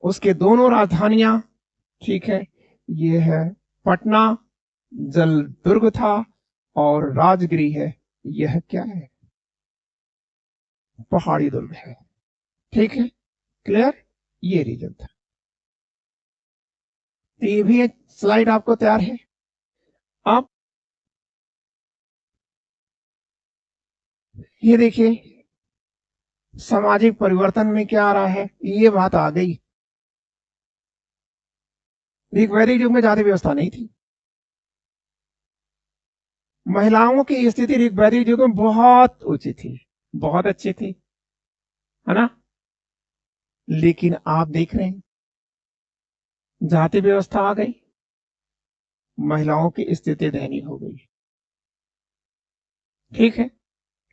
उसके दोनों राजधानियां, ठीक है, ये है पटना, जल दुर्ग था, और राजगिरी है, यह क्या है? पहाड़ी दुर्ग है। ठीक है। क्लियर? ये रीजन था। तो ये भी एक स्लाइड आपको तैयार है। आप ये देखिए, सामाजिक परिवर्तन में क्या आ रहा है, ये बात आ गई। ऋग्वैदिक युग में जाति व्यवस्था नहीं थी। महिलाओं की स्थिति ऋग्वैदिक युग में बहुत ऊंची थी, बहुत अच्छी थी, है ना। लेकिन आप देख रहे हैं, जाति व्यवस्था आ गई, महिलाओं की स्थिति दयनीय हो गई। ठीक है।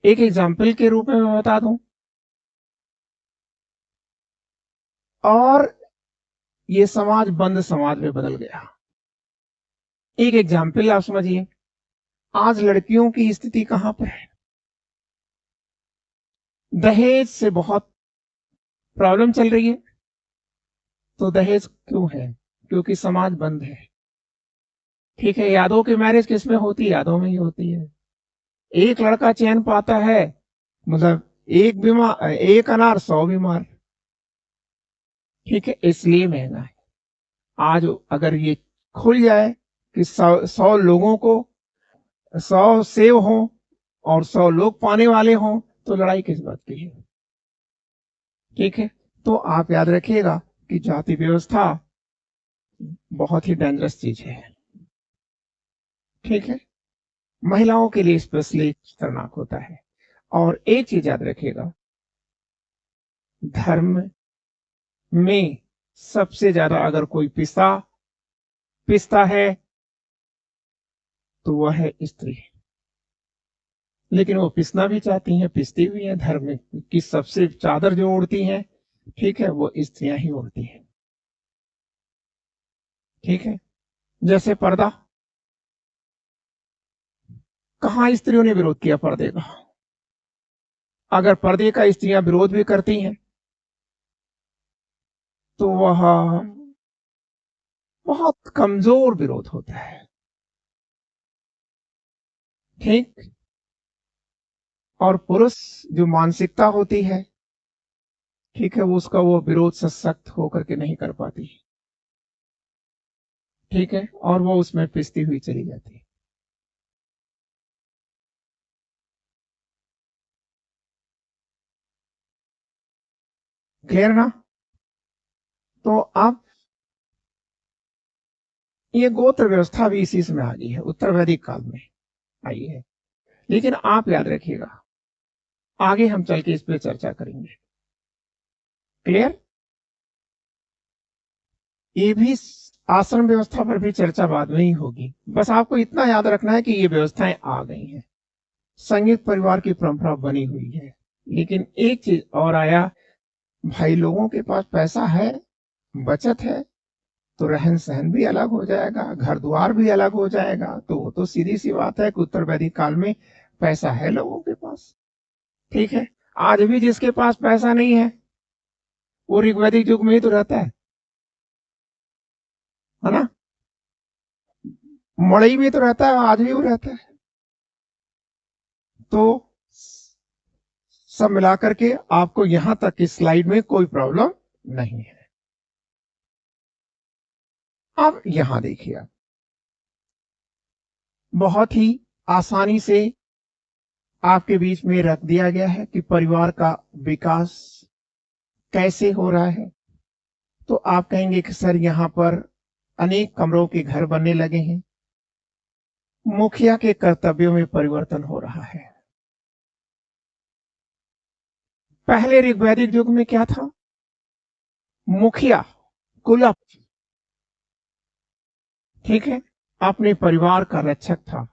एक एग्जाम्पल के रूप में मैं बता दूं, और ये समाज बंद समाज में बदल गया। एक एग्जाम्पल आप समझिए, आज लड़कियों की स्थिति कहां पर है? दहेज से बहुत प्रॉब्लम चल रही है। तो दहेज क्यों है? क्योंकि समाज बंद है। ठीक है। यादों की मैरिज किसमें होती है? यादों में ही होती है। एक लड़का चैन पाता है, मतलब एक बीमार, एक अनार 100 बीमार। ठीक है। इसलिए महंगा है। आज अगर ये खुल जाए कि 100 लोगों को 100 सेव हो और 100 लोग पाने वाले हों, तो लड़ाई किस बात की है? ठीक है। तो आप याद रखिएगा कि जाति व्यवस्था बहुत ही डेंजरस चीज है। ठीक है। महिलाओं के लिए स्पेशली खतरनाक होता है। और एक चीज याद रखिएगा, धर्म में सबसे ज्यादा अगर कोई पिसता है तो वह है स्त्री। लेकिन वो पिसना भी चाहती हैं, पिसती भी हैं। धर्म की सबसे चादर जो ओढ़ती हैं, ठीक है, वो स्त्रियां ही ओढ़ती हैं। ठीक है। जैसे पर्दा, कहां स्त्रियों ने विरोध किया पर्दे का? अगर पर्दे का स्त्रियां विरोध भी करती हैं तो वह बहुत कमजोर विरोध होता है। ठीक। और पुरुष जो मानसिकता होती है, ठीक है, वो उसका वो विरोध सशक्त होकर के नहीं कर पाती। ठीक है। और वो उसमें पिसती हुई चली जाती है। क्लियर ना? तो अब ये गोत्र व्यवस्था भी इसी में आ गई है, उत्तर वैदिक काल में आई है। लेकिन आप याद रखिएगा, आगे हम चल के इस पर चर्चा करेंगे। क्लियर? ये भी आश्रम व्यवस्था पर भी चर्चा बाद में ही होगी। बस आपको इतना याद रखना है कि ये व्यवस्थाएं आ गई हैं, संयुक्त परिवार की परंपरा बनी हुई है। लेकिन एक चीज और आया, भाई लोगों के पास पैसा है, बचत है, तो रहन सहन भी अलग हो जाएगा, घर द्वार भी अलग हो जाएगा। तो वो तो सीधी सी बात है कि उत्तर वैदिक काल में पैसा है लोगों के पास। ठीक है, आज भी जिसके पास पैसा नहीं है वो ऋग्वैदिक युग में ही तो रहता है ना? मड़ई में तो रहता है, आज भी वो रहता है। तो सब मिलाकर के आपको यहां तक की स्लाइड में कोई प्रॉब्लम नहीं है। अब यहां देखिए, आप बहुत ही आसानी से आपके बीच में रख दिया गया है कि परिवार का विकास कैसे हो रहा है। तो आप कहेंगे कि सर यहां पर अनेक कमरों के घर बनने लगे हैं, मुखिया के कर्तव्यों में परिवर्तन हो रहा है। पहले ऋग्वैदिक युग में क्या था? मुखिया कुलप, ठीक है, अपने परिवार का रक्षक था।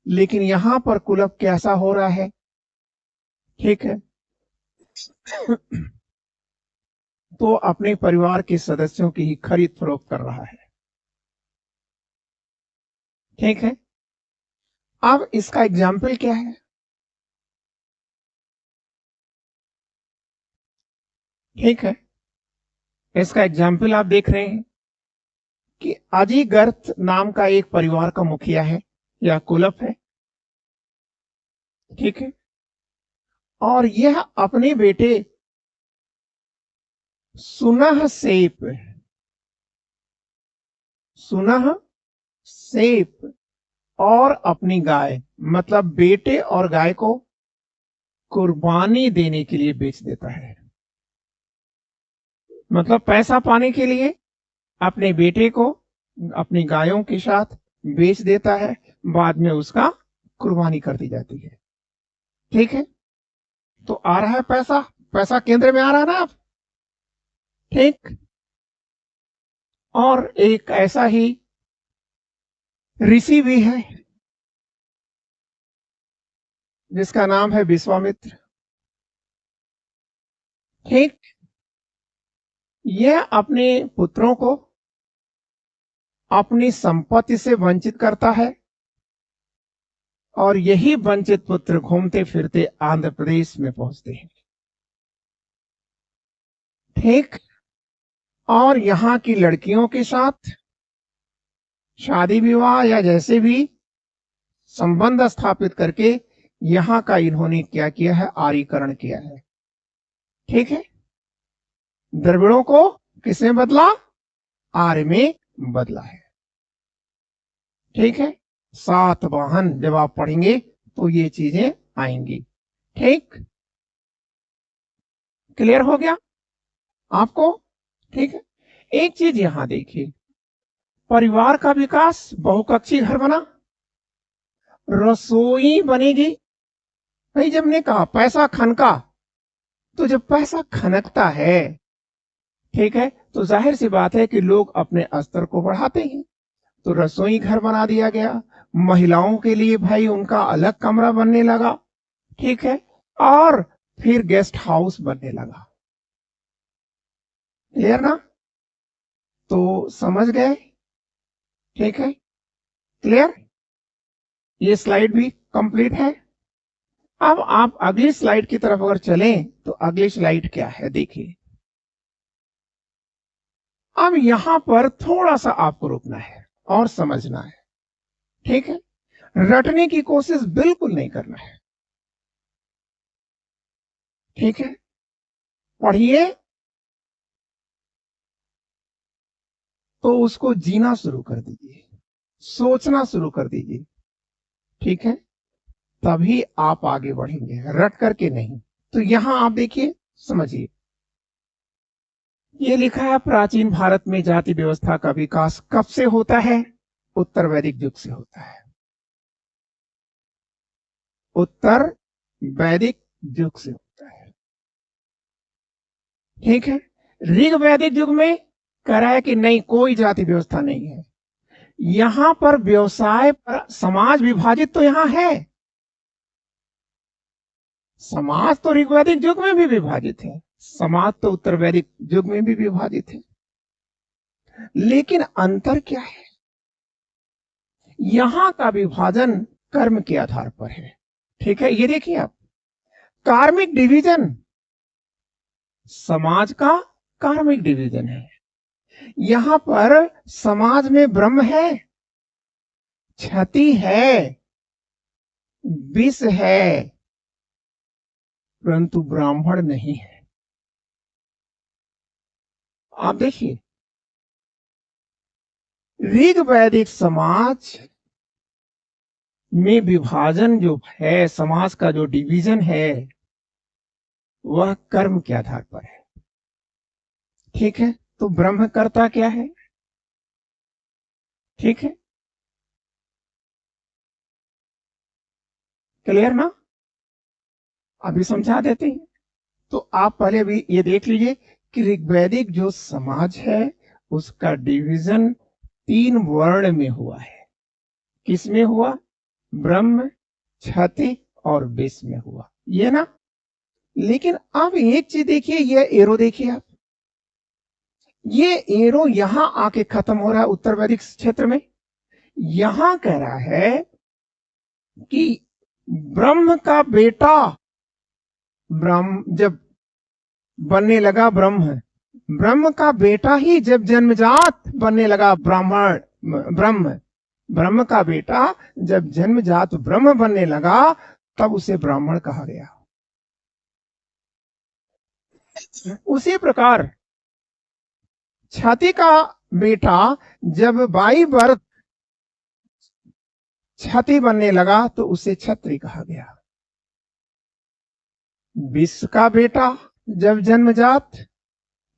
लेकिन यहां पर कुलप कैसा हो रहा है? ठीक है, तो अपने परिवार के सदस्यों की ही खरीद फरोख्त कर रहा है। ठीक है, अब इसका एग्जाम्पल क्या है? ठीक है, इसका एग्जाम्पल आप देख रहे हैं कि अजिगर्थ नाम का एक परिवार का मुखिया है या कुलप है। ठीक है, और यह अपने बेटे सुनह सेप, सुनह सेप और अपनी गाय, मतलब बेटे और गाय को कुर्बानी देने के लिए बेच देता है। मतलब पैसा पाने के लिए अपने बेटे को अपनी गायों के साथ बेच देता है, बाद में उसका कुर्बानी कर दी जाती है। ठीक है, तो आ रहा है पैसा, पैसा केंद्र में आ रहा है ना आप? ठीक, और एक ऐसा ही ऋषि भी है जिसका नाम है विश्वामित्र। ठीक, यह अपने पुत्रों को अपनी संपत्ति से वंचित करता है, और यही वंचित पुत्र घूमते फिरते आंध्र प्रदेश में पहुंचते हैं। ठीक, और यहां की लड़कियों के साथ शादी विवाह या जैसे भी संबंध स्थापित करके यहां का इन्होंने क्या किया है? आर्यीकरण किया है। ठीक है, द्रविड़ों को किसमें बदला? आर्य में बदला है। ठीक है, सातवाहन जब आप पढ़ेंगे तो ये चीजें आएंगी। ठीक, क्लियर हो गया आपको? ठीक है, एक चीज यहां देखिए, परिवार का विकास, बहुकक्षी घर बना, रसोई बनेगी। भाई जब ने कहा पैसा खनका, तो जब पैसा खनकता है, ठीक है, तो जाहिर सी बात है कि लोग अपने स्तर को बढ़ाते हैं। तो रसोई घर बना दिया गया, महिलाओं के लिए भाई उनका अलग कमरा बनने लगा। ठीक है, और फिर गेस्ट हाउस बनने लगा। क्लियर ना? तो समझ गए? ठीक है, क्लियर? ये स्लाइड भी कंप्लीट है। अब आप अगली स्लाइड की तरफ अगर चलें तो अगली स्लाइड क्या है देखिए। अब यहां पर थोड़ा सा आपको रुकना है और समझना है। ठीक है, रटने की कोशिश बिल्कुल नहीं करना है। ठीक है, पढ़िए तो उसको जीना शुरू कर दीजिए, सोचना शुरू कर दीजिए। ठीक है, तभी आप आगे बढ़ेंगे, रट करके नहीं। तो यहां आप देखिए, समझिए, ये लिखा है प्राचीन भारत में जाति व्यवस्था का विकास कब से होता है? उत्तर वैदिक युग से होता है। उत्तर वैदिक युग से होता है। ठीक है। ऋग वैदिक युग में कह रहा है कि नहीं, कोई जाति व्यवस्था नहीं है। यहां पर व्यवसाय पर समाज विभाजित तो यहां है, समाज तो ऋग वैदिक युग में भी विभाजित है, समाज तो उत्तर वैदिक युग में भी विभाजित है, लेकिन अंतर क्या है? यहां का विभाजन कर्म के आधार पर है। ठीक है, ये देखिए आप, कार्मिक डिवीजन समाज का कार्मिक डिवीजन है। यहां पर समाज में ब्रह्म है, क्षति है, विष है, परंतु ब्राह्मण नहीं है। आप देखिए, ऋग वैदिक समाज में विभाजन जो है, समाज का जो डिवीजन है, वह कर्म के आधार पर है। ठीक है, तो ब्रह्म कर्ता क्या है? ठीक है, क्लियर ना? अभी समझा देते हैं। तो आप पहले भी ये देख लीजिए कि ऋग्वैदिक जो समाज है उसका डिवीजन 3 वर्ण में हुआ है। किस में हुआ? ब्रह्म, क्षति और विष में हुआ, ये ना। लेकिन अब एक चीज देखिए, ये एरो देखिए आप, ये एरो यहां आके खत्म हो रहा है उत्तर वैदिक क्षेत्र में। यहां कह रहा है कि ब्रह्म का बेटा, ब्रह्म जब बनने लगा, ब्रह्म ब्रह्म का बेटा ही जब जन्मजात बनने लगा ब्राह्मण, ब्रह्म ब्रह्म का बेटा जब जन्मजात ब्रह्म बनने लगा, तब उसे ब्राह्मण कहा गया। उसी प्रकार क्षति का बेटा जब बाई बर्थ क्षति बनने लगा तो उसे क्षत्रिय कहा गया। विष का बेटा जब जन्मजात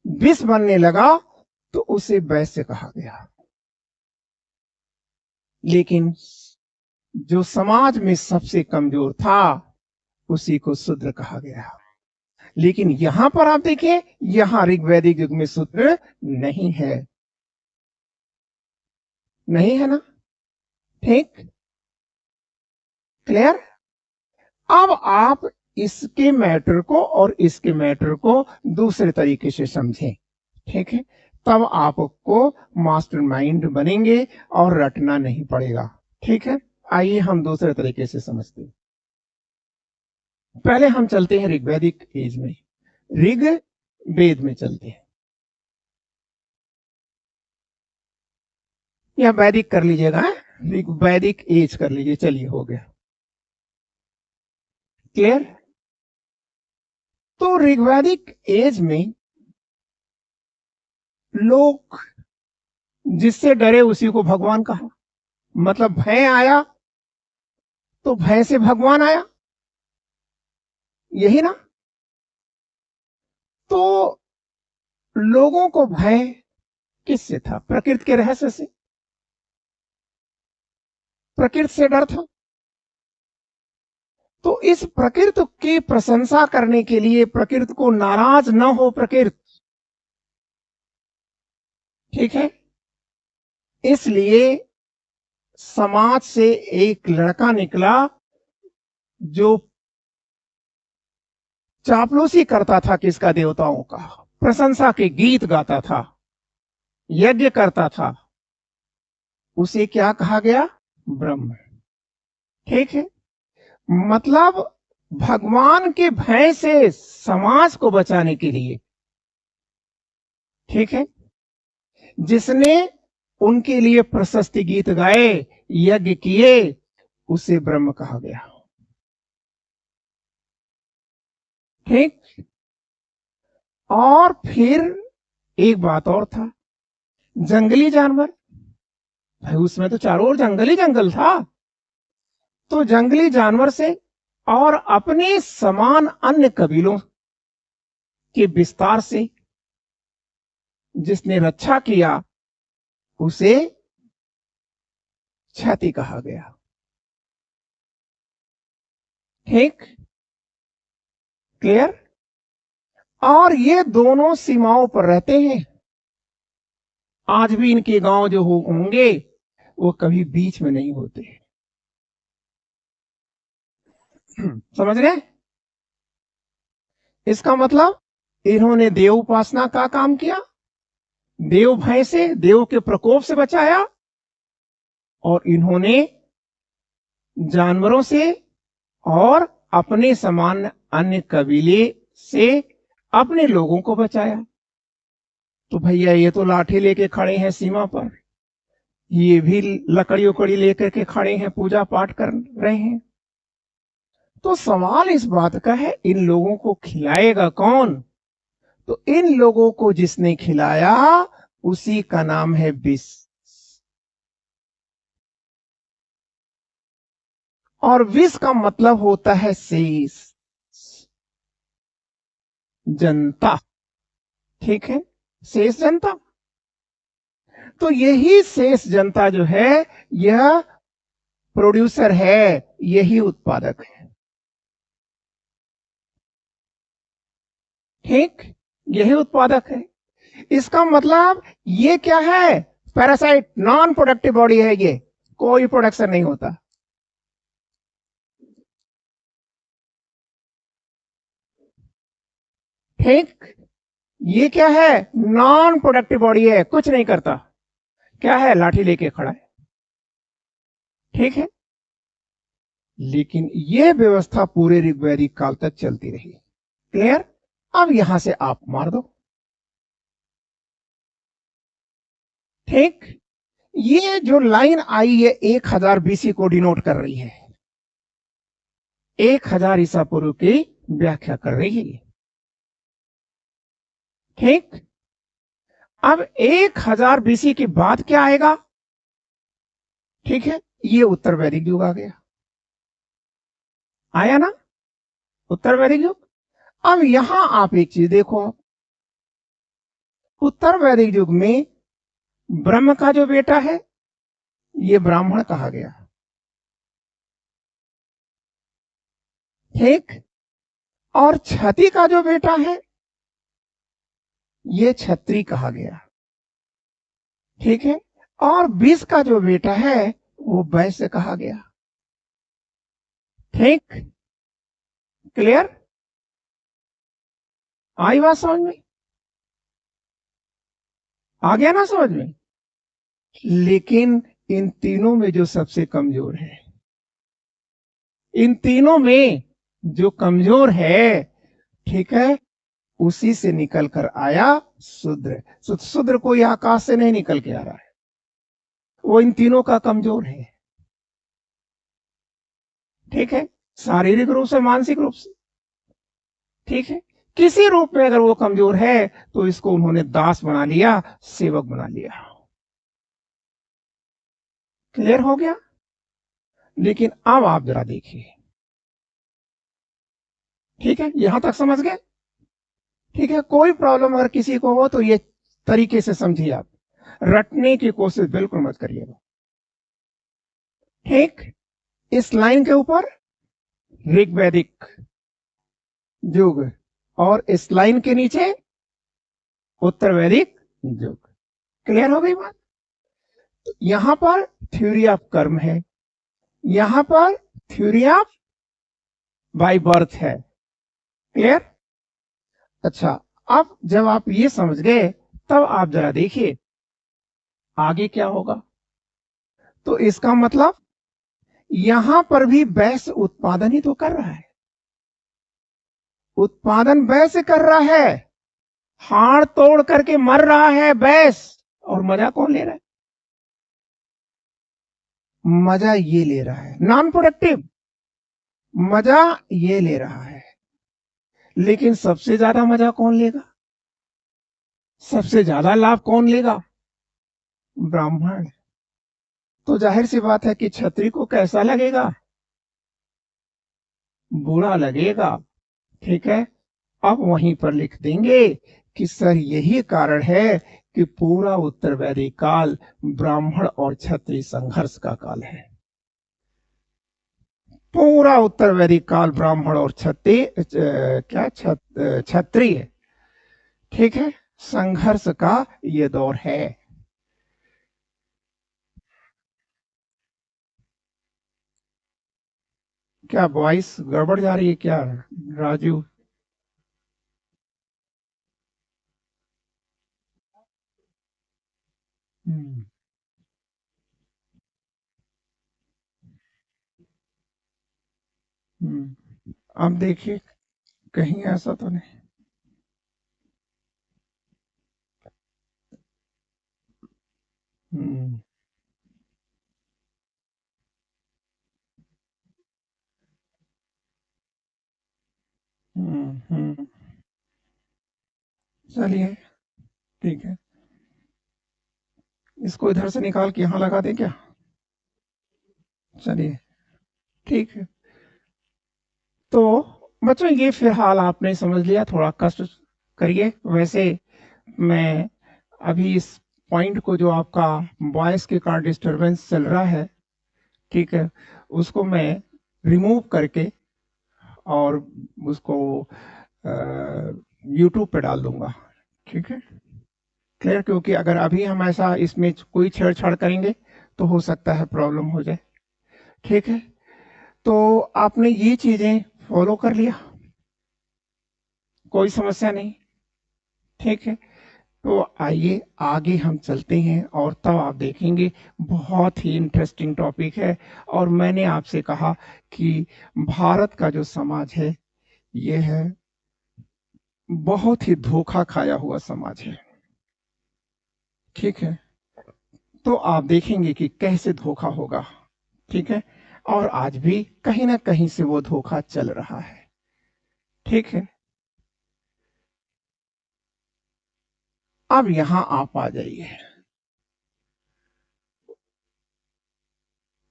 विष बनने लगा तो उसे वैश्य कहा गया। लेकिन जो समाज में सबसे कमजोर था उसी को शूद्र कहा गया। लेकिन यहां पर आप देखिए, यहां ऋग्वैदिक युग में शूद्र नहीं है, नहीं है ना? ठीक, क्लियर? अब आप इसके मैटर को और इसके मैटर को दूसरे तरीके से समझें। ठीक है, तब आपको मास्टरमाइंड बनेंगे और रटना नहीं पड़ेगा। ठीक है, आइए हम दूसरे तरीके से समझते हैं। पहले हम चलते हैं ऋग्वैदिक एज में, ऋग वेद में चलते हैं, या वैदिक कर लीजिएगा, ऋग वैदिक एज कर लीजिए। चलिए, हो गया, क्लियर? तो ऋग्वैदिक एज में लोग जिससे डरे उसी को भगवान कहा। मतलब भय आया तो भय से भगवान आया, यही ना? तो लोगों को भय किससे था? प्रकृति के रहस्य से, प्रकृति से डर था। तो इस प्रकृति की प्रशंसा करने के लिए, प्रकृति को नाराज न हो प्रकृति, ठीक है, इसलिए समाज से एक लड़का निकला जो चापलूसी करता था किसका? देवताओं का, प्रशंसा के गीत गाता था, यज्ञ करता था। उसे क्या कहा गया? ब्रह्म। ठीक है, मतलब भगवान के भय से समाज को बचाने के लिए, ठीक है, जिसने उनके लिए प्रशस्ति गीत गाए, यज्ञ किए, उसे ब्रह्म कहा गया। ठीक, और फिर एक बात और था, जंगली जानवर, भाई उसमें तो चारों ओर जंगल ही जंगल था। तो जंगली जानवर से और अपने समान अन्य कबीलों के विस्तार से जिसने रक्षा किया उसे क्षति कहा गया। ठीक, क्लियर? और ये दोनों सीमाओं पर रहते हैं। आज भी इनके गांव जो होंगे वो कभी बीच में नहीं होते। समझ गए? इसका मतलब इन्होंने देव उपासना का काम किया, देव भय से, देव के प्रकोप से बचाया, और इन्होंने जानवरों से और अपने समान अन्य कबीले से अपने लोगों को बचाया। तो भैया ये तो लाठी लेके खड़े हैं सीमा पर, ये भी लकड़ी उकड़ी लेकर के खड़े हैं, पूजा पाठ कर रहे हैं। तो सवाल इस बात का है, इन लोगों को खिलाएगा कौन? तो इन लोगों को जिसने खिलाया उसी का नाम है विष। और विष का मतलब होता है शेष, जनता। ठीक है, शेष जनता। तो यही शेष जनता जो है यह प्रोड्यूसर है, यही उत्पादक है। ठीक, यही उत्पादक है। इसका मतलब ये क्या है? पैरासाइट, नॉन प्रोडक्टिव बॉडी है ये, कोई प्रोडक्शन नहीं होता। ठीक, ये क्या है? नॉन प्रोडक्टिव बॉडी है, कुछ नहीं करता। क्या है? लाठी लेके खड़ा है। ठीक है, लेकिन यह व्यवस्था पूरे ऋग्वैदिक काल तक चलती रही। क्लियर? अब यहां से आप मार दो। ठीक, ये जो लाइन आई है 1000 बीसी को डिनोट कर रही है, 1000 ईसा पूर्व की व्याख्या कर रही है। ठीक, अब 1000 बीसी के बाद क्या आएगा? ठीक है, ये उत्तर वैदिक युग आ गया, आया ना? उत्तर वैदिक युग। अब यहां आप एक चीज देखो, उत्तर वैदिक युग में ब्रह्म का जो बेटा है ये ब्राह्मण कहा गया। ठीक, और क्षति का जो बेटा है ये क्षत्रिय कहा गया। ठीक है, और विष का जो बेटा है वो वैश्य कहा गया। ठीक, क्लियर? आई बात समझ में? आ गया ना समझ में? लेकिन इन तीनों में जो सबसे कमजोर है, इन तीनों में जो कमजोर है, ठीक है, उसी से निकल कर आया शूद्र। शूद्र कोई आकाश से नहीं निकल के आ रहा है, वो इन तीनों का कमजोर है। ठीक है, शारीरिक रूप से, मानसिक रूप से। ठीक है, किसी रूप में अगर वो कमजोर है तो इसको उन्होंने दास बना लिया, सेवक बना लिया। क्लियर हो गया? लेकिन अब आप जरा देखिए। ठीक है, यहां तक समझ गए? ठीक है, कोई प्रॉब्लम अगर किसी को हो तो ये तरीके से समझिए आप, रटने की कोशिश बिल्कुल मत करिएगा। ठीक, इस लाइन के ऊपर ऋग्वैदिक युग, और इस लाइन के नीचे उत्तर वैदिक युग। क्लियर हो गई बात? तो यहां पर थ्योरी ऑफ कर्म है, यहां पर थ्योरी ऑफ बाय बर्थ है। क्लियर? अच्छा, अब जब आप ये समझ गए तब आप जरा देखिए आगे क्या होगा। तो इसका मतलब यहां पर भी वैश्य उत्पादन ही तो कर रहा है, उत्पादन वैश्य कर रहा है, हाड़ तोड़ करके मर रहा है वैश्य, और मजा कौन ले रहा है? मजा ये ले रहा है नॉन प्रोडक्टिव, मजा ये ले रहा है। लेकिन सबसे ज्यादा मजा कौन लेगा? सबसे ज्यादा लाभ कौन लेगा? ब्राह्मण। तो जाहिर सी बात है कि क्षत्रिय को कैसा लगेगा? बुरा लगेगा। ठीक है, अब वहीं पर लिख देंगे कि सर यही कारण है कि पूरा उत्तर वैदिक काल ब्राह्मण और क्षत्रिय संघर्ष का काल है। पूरा उत्तर वैदिक काल ब्राह्मण और क्षत्रिय, क्या क्षत्रिय ठीक है, संघर्ष का ये दौर है। क्या वॉइस गड़बड़ जा रही है क्या, राजू? हम्म। अब देखिए, कहीं ऐसा तो नहीं। हम्म। हम्म। चलिए, ठीक है, इसको इधर से निकाल के यहाँ लगा दें क्या? चलिए, ठीक है। तो बच्चों, ये फिलहाल आपने समझ लिया, थोड़ा कष्ट करिए। वैसे मैं अभी इस पॉइंट को, जो आपका वॉइस के कारण डिस्टरबेंस चल रहा है, ठीक है, उसको मैं रिमूव करके और उसको यूट्यूब पे डाल दूंगा। ठीक है, क्लियर? क्योंकि अगर अभी हम ऐसा इसमें कोई छेड़छाड़ करेंगे तो हो सकता है प्रॉब्लम हो जाए। ठीक है, तो आपने ये चीजें फॉलो कर लिया, कोई समस्या नहीं। ठीक है, तो आइए आगे हम चलते हैं, और तब आप देखेंगे बहुत ही इंटरेस्टिंग टॉपिक है। और मैंने आपसे कहा कि भारत का जो समाज है, ये है बहुत ही धोखा खाया हुआ समाज है। ठीक है, तो आप देखेंगे कि कैसे धोखा होगा। ठीक है, और आज भी कहीं ना कहीं से वो धोखा चल रहा है। ठीक है, अब यहां आप आ जाइए।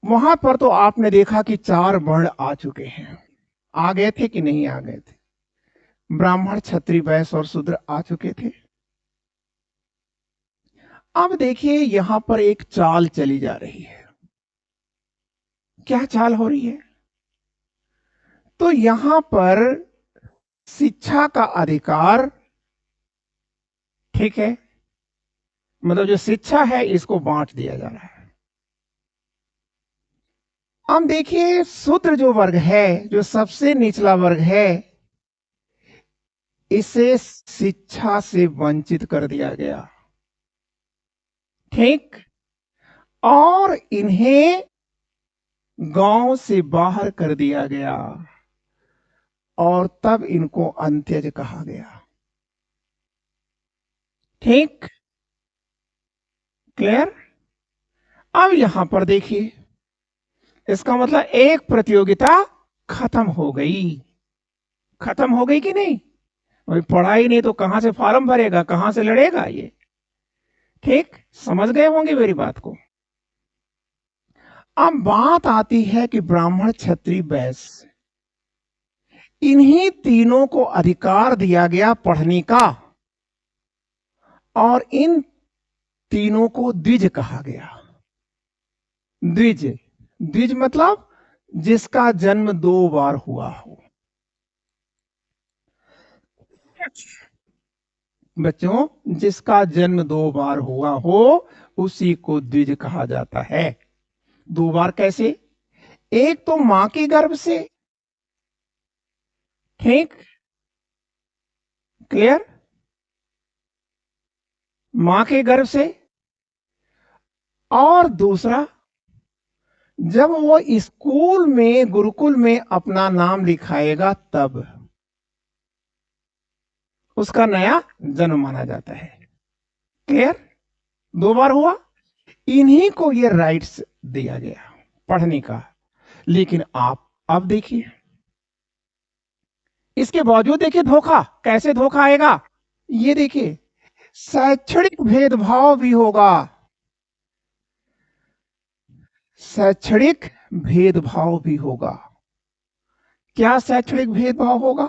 वहां पर तो आपने देखा कि चार वर्ण आ चुके हैं। आ गए थे कि नहीं आ गए थे? ब्राह्मण, क्षत्रिय, वैश्य और शूद्र आ चुके थे। अब देखिए, यहां पर एक चाल चली जा रही है। क्या चाल हो रही है? तो यहां पर शिक्षा का अधिकार, ठीक है, मतलब जो शिक्षा है इसको बांट दिया जा रहा है। अब देखिए, शूद्र जो वर्ग है, जो सबसे निचला वर्ग है, इसे शिक्षा से वंचित कर दिया गया। ठीक, और इन्हें गांव से बाहर कर दिया गया, और तब इनको अंत्यज कहा गया। ठीक, क्लियर? अब यहां पर देखिए, इसका मतलब एक प्रतियोगिता खत्म हो गई। खत्म हो गई कि नहीं? भाई पढ़ाई नहीं तो कहां से फॉर्म भरेगा, कहां से लड़ेगा ये? ठीक, समझ गए होंगे मेरी बात को। अब बात आती है कि ब्राह्मण, क्षत्रिय, वैश्य, इन्हीं तीनों को अधिकार दिया गया पढ़ने का, और इन तीनों को द्विज कहा गया। द्विज, द्विज मतलब जिसका जन्म दो बार हुआ हो। बच्चों, जिसका जन्म दो बार हुआ हो, उसी को द्विज कहा जाता है। दो बार कैसे? एक तो मां के गर्भ से, ठीक, क्लियर, मां के गर्भ से, और दूसरा जब वो स्कूल में, गुरुकुल में अपना नाम लिखाएगा, तब उसका नया जन्म माना जाता है। क्लियर? दो बार हुआ। इन्हीं को ये राइट्स दिया गया पढ़ने का। लेकिन आप अब देखिए, इसके बावजूद देखिए धोखा, कैसे धोखा आएगा। ये देखिए, शैक्षणिक भेदभाव भी होगा। शैक्षणिक भेदभाव भी होगा। क्या शैक्षणिक भेदभाव होगा?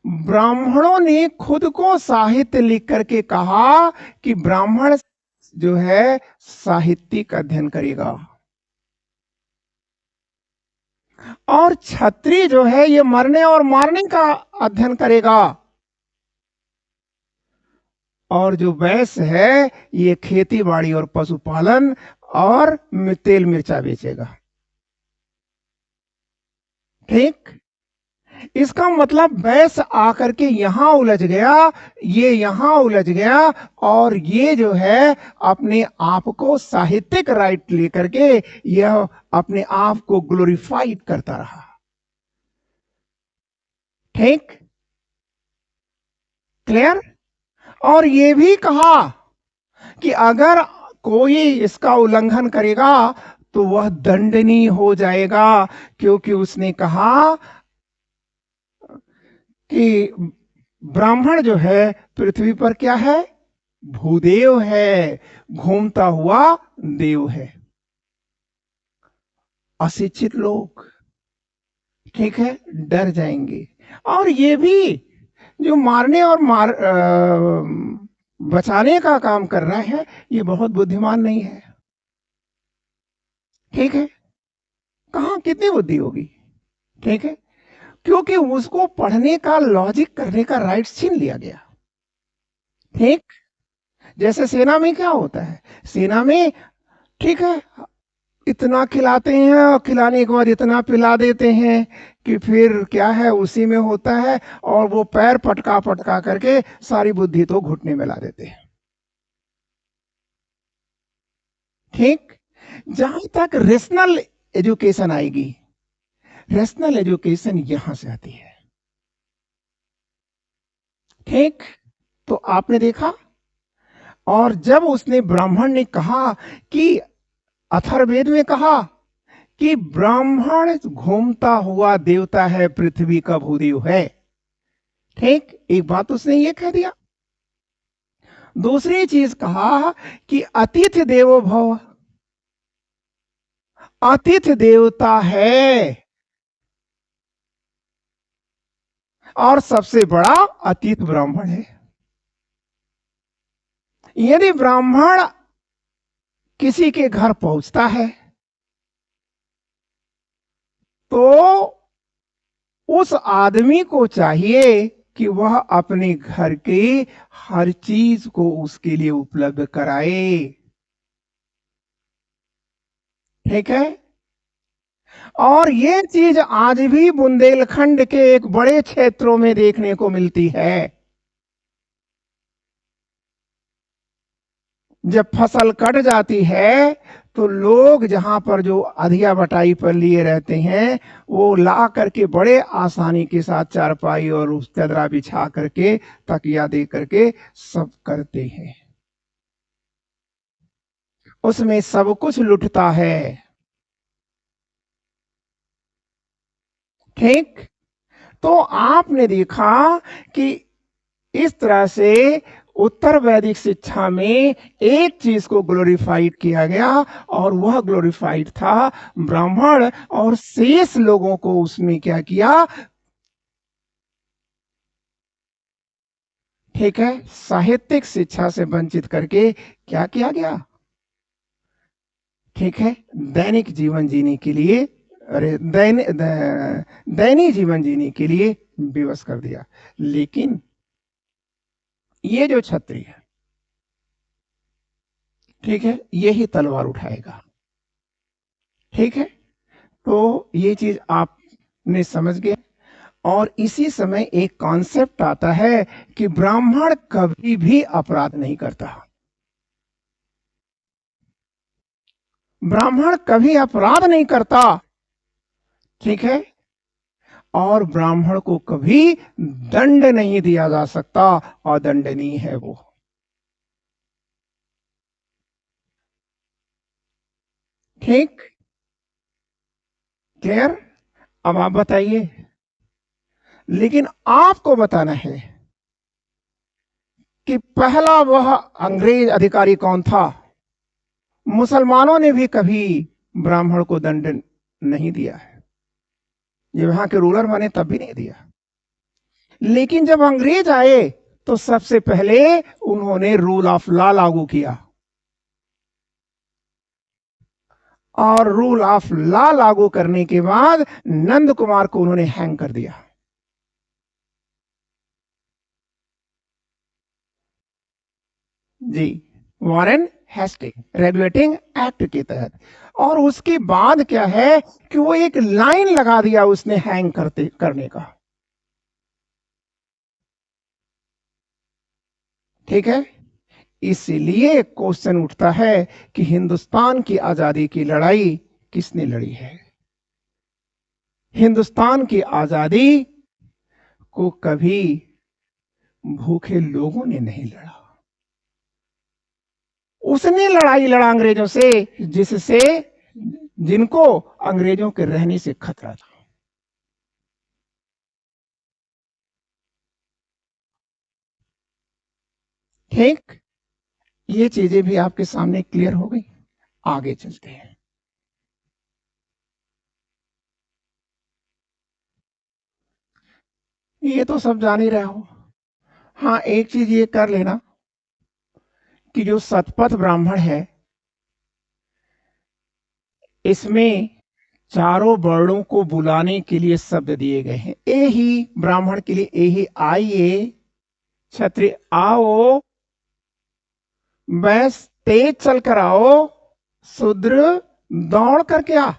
ब्राह्मणों ने खुद को साहित्य लिख करके कहा कि ब्राह्मण जो है साहित्यिक अध्ययन करेगा, और क्षत्रिय जो है ये मरने और मारने का अध्ययन करेगा। और जो वैश्य है ये खेती बाड़ी और पशुपालन और तेल मिर्चा बेचेगा। ठीक। इसका मतलब वैश्य आकर के यहां उलझ गया, ये यहां उलझ गया, और ये जो है अपने आप को साहित्यिक राइट लेकर के यह अपने आप को ग्लोरीफाइड करता रहा। ठीक, क्लियर। और ये भी कहा कि अगर कोई इसका उल्लंघन करेगा तो वह दंडनीय हो जाएगा, क्योंकि उसने कहा कि ब्राह्मण जो है पृथ्वी पर क्या है, भूदेव है, घूमता हुआ देव है। अशिक्षित लोग, ठीक है, डर जाएंगे। और ये भी जो मारने और बचाने का काम कर रहा है ये बहुत बुद्धिमान नहीं है। ठीक है, कहां कितनी बुद्धि होगी। ठीक है, क्योंकि उसको पढ़ने का, लॉजिक करने का राइट छीन लिया गया। ठीक, जैसे सेना में क्या होता है, सेना में ठीक है इतना खिलाते हैं और खिलाने के बाद इतना पिला देते हैं कि फिर क्या है उसी में होता है, और वो पैर पटका पटका करके सारी बुद्धि तो घुटने में ला देते हैं। ठीक, जहां तक रेशनल एजुकेशन आएगी, रेशनल एजुकेशन यहां से आती है। ठीक, तो आपने देखा, और जब उसने ब्राह्मण ने कहा कि अथर्ववेद में कहा कि ब्राह्मण घूमता हुआ देवता है, पृथ्वी का भूदेव है। ठीक, एक बात उसने ये कह दिया। दूसरी चीज कहा कि अतिथि देवो भव, अतिथि देवता है, और सबसे बड़ा अतिथि ब्राह्मण है। यदि ब्राह्मण किसी के घर पहुंचता है तो उस आदमी को चाहिए कि वह अपने घर के हर चीज को उसके लिए उपलब्ध कराए। ठीक है, और ये चीज आज भी बुंदेलखंड के एक बड़े क्षेत्रों में देखने को मिलती है। जब फसल कट जाती है तो लोग जहां पर जो अधिया बटाई पर लिए रहते हैं वो ला करके बड़े आसानी के साथ चारपाई और उस चदरा बिछा करके, तकिया दे करके सब करते हैं, उसमें सब कुछ लुटता है। ठीक, तो आपने देखा कि इस तरह से उत्तर वैदिक शिक्षा में एक चीज को ग्लोरीफाइड किया गया, और वह ग्लोरीफाइड था ब्राह्मण, और शेष लोगों को उसमें क्या किया, ठीक है, साहित्यिक शिक्षा से वंचित करके क्या किया गया, ठीक है, दैनिक जीवन जीने के लिए, अरे दैनिक जीवन जीने के लिए विवश कर दिया। लेकिन ये जो क्षत्रिय है, ठीक है, यही तलवार उठाएगा। ठीक है, तो ये चीज आपने समझ गए। और इसी समय एक कॉन्सेप्ट आता है कि ब्राह्मण कभी भी अपराध नहीं करता, ब्राह्मण कभी अपराध नहीं करता। ठीक है, और ब्राह्मण को कभी दंड नहीं दिया जा सकता, अदंडनीय है वो। ठीक, क्लियर। अब आप बताइए, लेकिन आपको बताना है कि पहला वह अंग्रेज अधिकारी कौन था। मुसलमानों ने भी कभी ब्राह्मण को दंड नहीं दिया है, ये वहां के रूलर बने तब भी नहीं दिया। लेकिन जब अंग्रेज आए तो सबसे पहले उन्होंने रूल ऑफ लॉ लागू किया, और रूल ऑफ लॉ लागू करने के बाद नंद कुमार को उन्होंने हैंग कर दिया। जी, वॉरेन हेस्टिंग रेगुलेटिंग एक्ट के तहत। और उसके बाद क्या है कि वो एक लाइन लगा दिया उसने हैंग करने का। ठीक है, इसलिए क्वेश्चन उठता है कि हिंदुस्तान की आजादी की लड़ाई किसने लड़ी है? हिंदुस्तान की आजादी को कभी भूखे लोगों ने नहीं लड़ा, उसने लड़ाई लड़ा अंग्रेजों से, जिससे जिनको अंग्रेजों के रहने से खतरा था। ठीक, ये चीजें भी आपके सामने क्लियर हो गई। आगे चलते हैं। ये तो सब जान ही रहे हो। हाँ, एक चीज ये कर लेना कि जो शतपथ ब्राह्मण है, इसमें चारों वर्णों को बुलाने के लिए शब्द दिए गए हैं। ए ही ब्राह्मण के लिए ए ही, आइए, क्षत्रिय आओ, वैश्य तेज चल कर आओ, शूद्र दौड़ करके आ।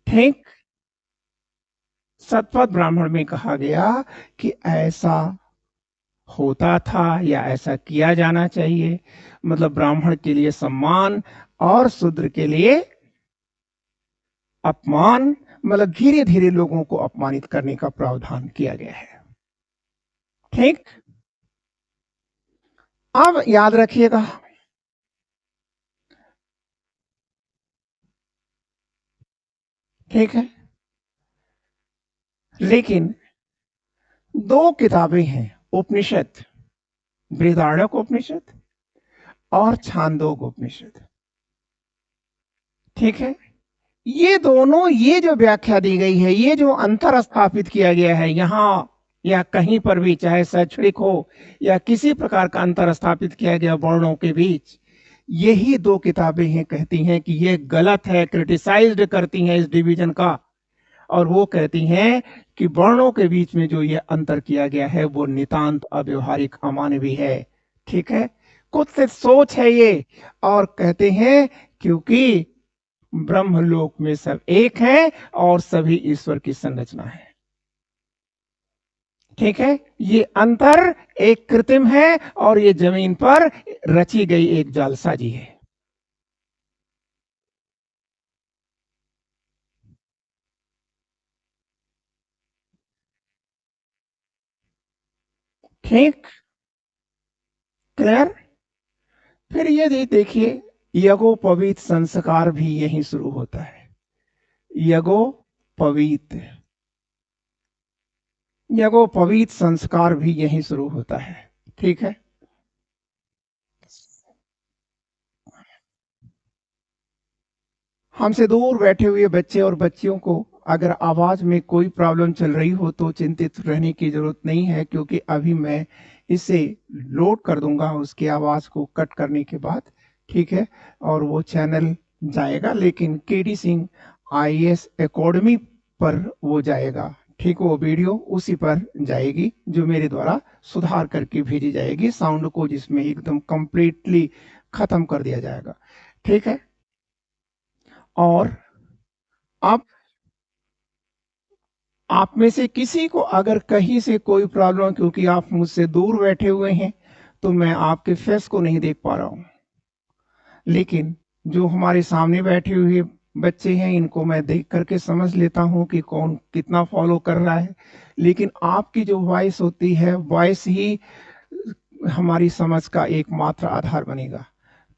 ठीक, शतपथ ब्राह्मण में कहा गया कि ऐसा होता था या ऐसा किया जाना चाहिए, मतलब ब्राह्मण के लिए सम्मान और शूद्र के लिए अपमान, मतलब धीरे धीरे लोगों को अपमानित करने का प्रावधान किया गया है। ठीक, अब याद रखिएगा, ठीक है, लेकिन दो किताबें हैं उपनिषद, बृहदारण्यक उपनिषद और छांदोग उपनिषद। ठीक है, ये दोनों, ये जो व्याख्या दी गई है, ये जो अंतर स्थापित किया गया है यहाँ या कहीं पर भी, चाहे शैक्षणिक हो या किसी प्रकार का अंतर स्थापित किया गया वर्णों के बीच, यही दो किताबें हैं कहती हैं कि ये गलत है, क्रिटिसाइज्ड करती हैं इस डिवीजन का। और वो कहती हैं कि वर्णों के बीच में जो ये अंतर किया गया है वो नितांत अव्यवहारिक अमानवीय है। ठीक है, कुछ से सोच है ये। और कहते हैं क्योंकि ब्रह्मलोक में सब एक है और सभी ईश्वर की संरचना है। ठीक है, ये अंतर एक कृत्रिम है और ये जमीन पर रची गई एक जालसाजी है। ठीक, क्लियर। फिर ये देखिए, यज्ञोपवीत संस्कार भी यहीं शुरू होता है। यज्ञोपवीत, यज्ञोपवीत संस्कार भी यहीं शुरू होता है। ठीक है, हमसे दूर बैठे हुए बच्चे और बच्चियों को अगर आवाज में कोई प्रॉब्लम चल रही हो तो चिंतित रहने की जरूरत नहीं है, क्योंकि अभी मैं इसे लोड कर दूंगा उसकी आवाज को कट करने के बाद। ठीक है, और वो चैनल जाएगा, लेकिन केडी सिंह आईएएस एकेडमी पर वो जाएगा। ठीक, वो वीडियो उसी पर जाएगी जो मेरे द्वारा सुधार करके भेजी जाएगी, साउंड को जिसमें एकदम कंप्लीटली खत्म कर दिया जाएगा। ठीक है, और आप आप में से किसी को अगर कहीं से कोई प्रॉब्लम, क्योंकि आप मुझसे दूर बैठे हुए हैं तो मैं आपके फेस को नहीं देख पा रहा हूं, लेकिन जो हमारे सामने बैठे हुए बच्चे हैं इनको मैं देख करके समझ लेता हूं कि कौन कितना फॉलो कर रहा है। लेकिन आपकी जो वॉइस होती है, वॉइस ही हमारी समझ का एकमात्र आधार बनेगा।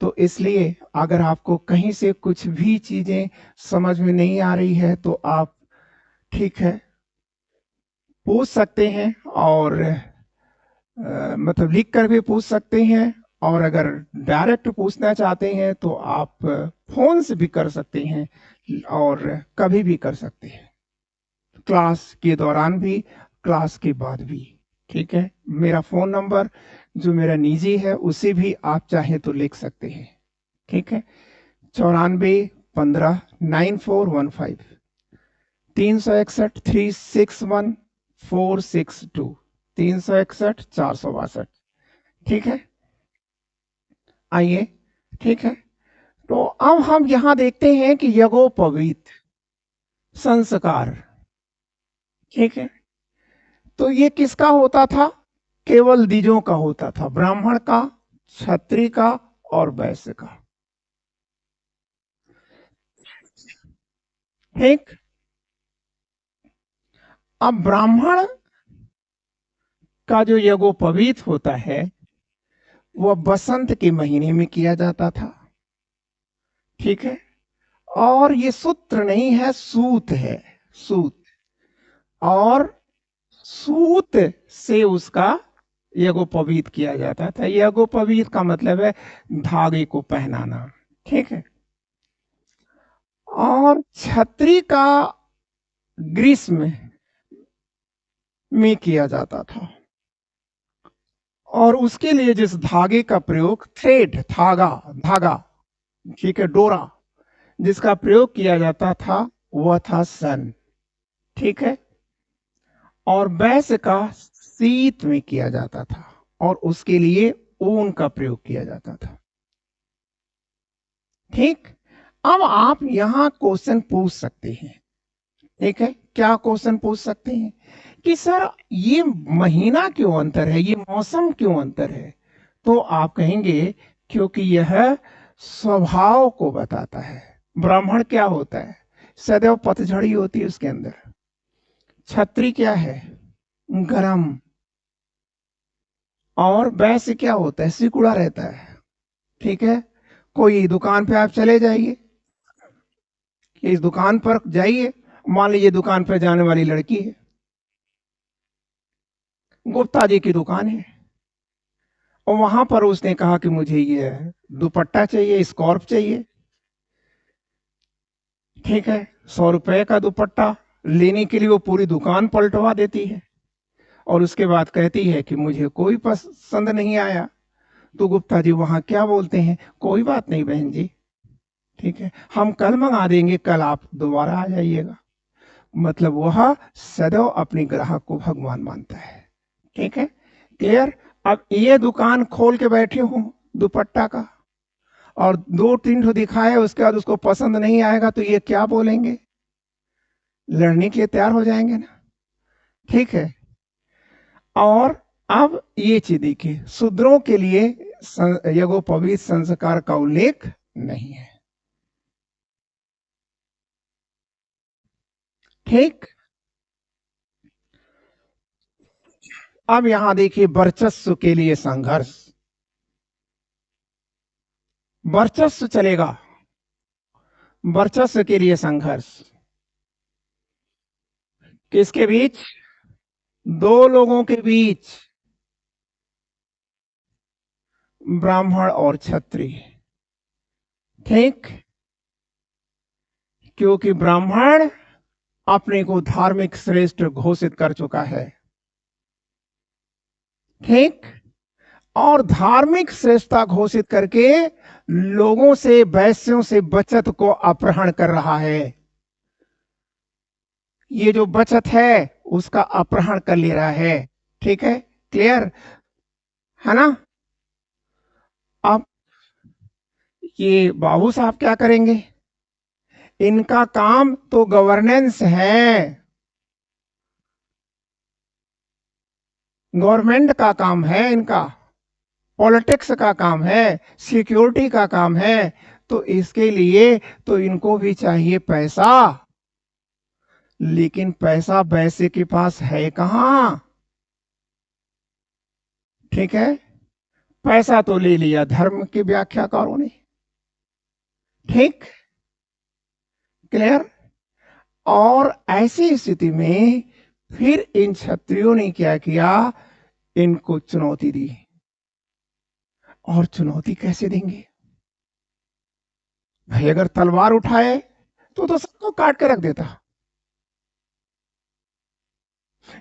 तो इसलिए अगर आपको कहीं से कुछ भी चीजें समझ में नहीं आ रही है तो आप, ठीक है, पूछ सकते हैं, और मतलब लिख कर भी पूछ सकते हैं। और अगर डायरेक्ट पूछना चाहते हैं तो आप फोन से भी कर सकते हैं और कभी भी कर सकते हैं, क्लास के दौरान भी, क्लास के बाद भी। ठीक है, मेरा फोन नंबर जो मेरा निजी है उसे भी आप चाहे तो लिख सकते हैं। ठीक है, 94159415, 361 361 462, 361 462। ठीक है, आइए, ठीक है। तो अब हम यहां देखते हैं कि यज्ञोपवीत संस्कार, ठीक है, तो ये किसका होता था? केवल द्विजों का होता था, ब्राह्मण का, क्षत्रिय का और वैश्य का। ठीक, अब ब्राह्मण का जो यज्ञोपवीत होता है वह बसंत के महीने में किया जाता था, ठीक है। और ये सूत्र नहीं है, सूत है, सूत। और सूत से उसका यज्ञोपवीत किया जाता था। यज्ञोपवीत का मतलब है धागे को पहनाना, ठीक है। और छत्री का ग्रीष्म में किया जाता था, और उसके लिए जिस धागे का प्रयोग, थ्रेड, धागा, धागा, ठीक है, डोरा, जिसका प्रयोग किया जाता था वह था सन, ठीक है। और वैश्य का शीत में किया जाता था, और उसके लिए ऊन का प्रयोग किया जाता था, ठीक। अब आप यहां क्वेश्चन पूछ सकते हैं, ठीक है, क्या क्वेश्चन पूछ सकते हैं कि सर ये महीना क्यों अंतर है, ये मौसम क्यों अंतर है? तो आप कहेंगे क्योंकि यह स्वभाव को बताता है। ब्राह्मण क्या होता है? सदैव पतझड़ी होती है उसके अंदर। छत्री क्या है? गरम। और वैश्य क्या होता है? सिकुड़ा रहता है, ठीक है। कोई दुकान पे आप चले जाइए, इस दुकान पर जाइए, मान लीजिए दुकान पर जाने वाली लड़की है, गुप्ता जी की दुकान है, और वहां पर उसने कहा कि मुझे ये दुपट्टा चाहिए, स्कॉर्फ चाहिए, ठीक है। 100 रुपए का दुपट्टा लेने के लिए वो पूरी दुकान पलटवा देती है, और उसके बाद कहती है कि मुझे कोई पसंद नहीं आया। तो गुप्ता जी वहां क्या बोलते हैं? कोई बात नहीं बहन जी, ठीक है, हम कल मंगा देंगे, कल आप दोबारा आ जाइएगा। मतलब वह सदैव अपने ग्राहक को भगवान मानता है, ठीक है, क्लियर। अब ये दुकान खोल के बैठे हो दुपट्टा का, और 2-3 ठो दिखाए, उसके बाद उसको पसंद नहीं आएगा, तो ये क्या बोलेंगे? लड़ने के लिए तैयार हो जाएंगे ना, ठीक है। और अब ये चीज देखिए, शूद्रों के लिए यज्ञोपवीत संस्कार का उल्लेख नहीं है, ठीक। अब यहां देखिए वर्चस्व के लिए संघर्ष, वर्चस्व चलेगा, वर्चस्व के लिए संघर्ष किसके बीच? दो लोगों के बीच, ब्राह्मण और क्षत्रिय, ठीक। क्योंकि ब्राह्मण अपने को धार्मिक श्रेष्ठ घोषित कर चुका है, ठीक। और धार्मिक श्रेष्ठता घोषित करके लोगों से, वैश्यों से बचत को अपहरण कर रहा है। ये जो बचत है उसका अपहरण कर ले रहा है, ठीक है, क्लियर है ना। अब ये बाबू साहब क्या करेंगे? इनका काम तो गवर्नेंस है, गवर्नमेंट का काम है इनका, पॉलिटिक्स का काम है, सिक्योरिटी का काम है। तो इसके लिए तो इनको भी चाहिए पैसा, लेकिन पैसा वैसे के पास है कहां, ठीक है। पैसा तो ले लिया धर्म के व्याख्याकारों ने, ठीक, क्लियर। और ऐसी स्थिति में फिर इन क्षत्रियों ने क्या किया? इनको चुनौती दी। और चुनौती कैसे देंगे भाई? अगर तलवार उठाए तो सबको काट के रख देता,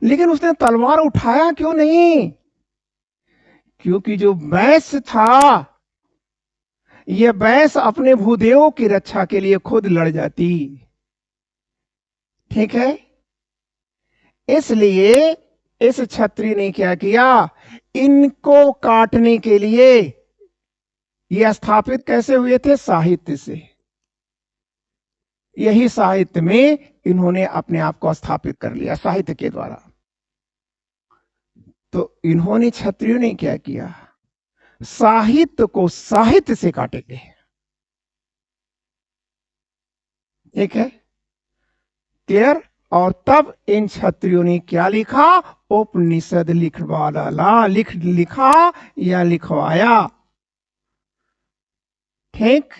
लेकिन उसने तलवार उठाया क्यों नहीं? क्योंकि जो वैश्य था, यह वैश्य अपने भूदेवों की रक्षा के लिए खुद लड़ जाती, ठीक है। इसलिए इस छत्री ने क्या किया? इनको काटने के लिए ये स्थापित कैसे हुए थे? साहित्य से। यही साहित्य में इन्होंने अपने आप को स्थापित कर लिया, साहित्य के द्वारा। तो इन्होंने, क्षत्रियों ने क्या किया? साहित्य को साहित्य से काटेंगे। ठीक है, क्लियर? और तब इन क्षत्रियों ने क्या लिखा? उपनिषद लिखवा डाला, लिखा या लिखवाया। ठीक,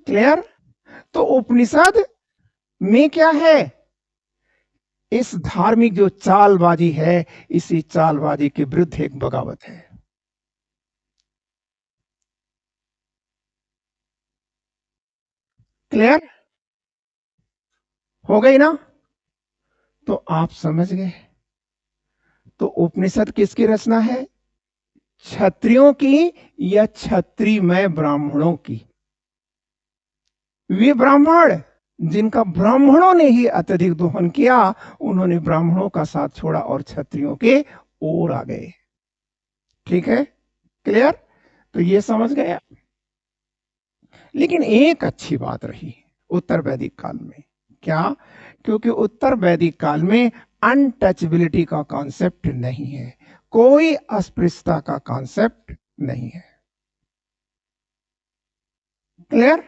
क्लियर? तो उपनिषद में क्या है? इस धार्मिक जो चालबाजी है, इसी चालबाजी के विरुद्ध एक बगावत है। क्लियर हो गई ना? तो आप समझ गए। तो उपनिषद किसकी रचना है? क्षत्रियों की या क्षत्रियमय ब्राह्मणों की? वे ब्राह्मण जिनका ब्राह्मणों ने ही अत्यधिक दोहन किया, उन्होंने ब्राह्मणों का साथ छोड़ा और क्षत्रियों के ओर आ गए। ठीक है, क्लियर? तो ये समझ गए। लेकिन एक अच्छी बात रही उत्तर वैदिक काल में। क्या? क्योंकि उत्तर वैदिक काल में अनटचबिलिटी का कॉन्सेप्ट नहीं है, कोई अस्पृश्यता का कॉन्सेप्ट नहीं है। क्लियर?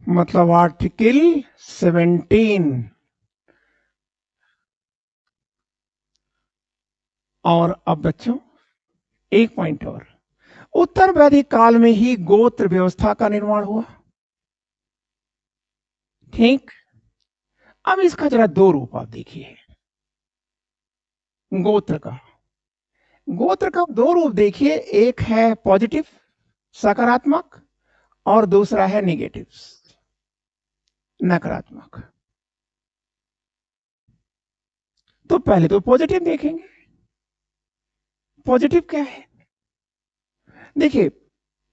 मतलब आर्टिकल 17। और अब बच्चों एक पॉइंट और, उत्तर वैदिक काल में ही गोत्र व्यवस्था का निर्माण हुआ। ठीक, अब इसका जरा दो रूप आप देखिए। गोत्र का, गोत्र का दो रूप देखिए, एक है पॉजिटिव सकारात्मक और दूसरा है निगेटिव नकारात्मक। तो पहले तो पॉजिटिव देखेंगे। पॉजिटिव क्या है? देखिए,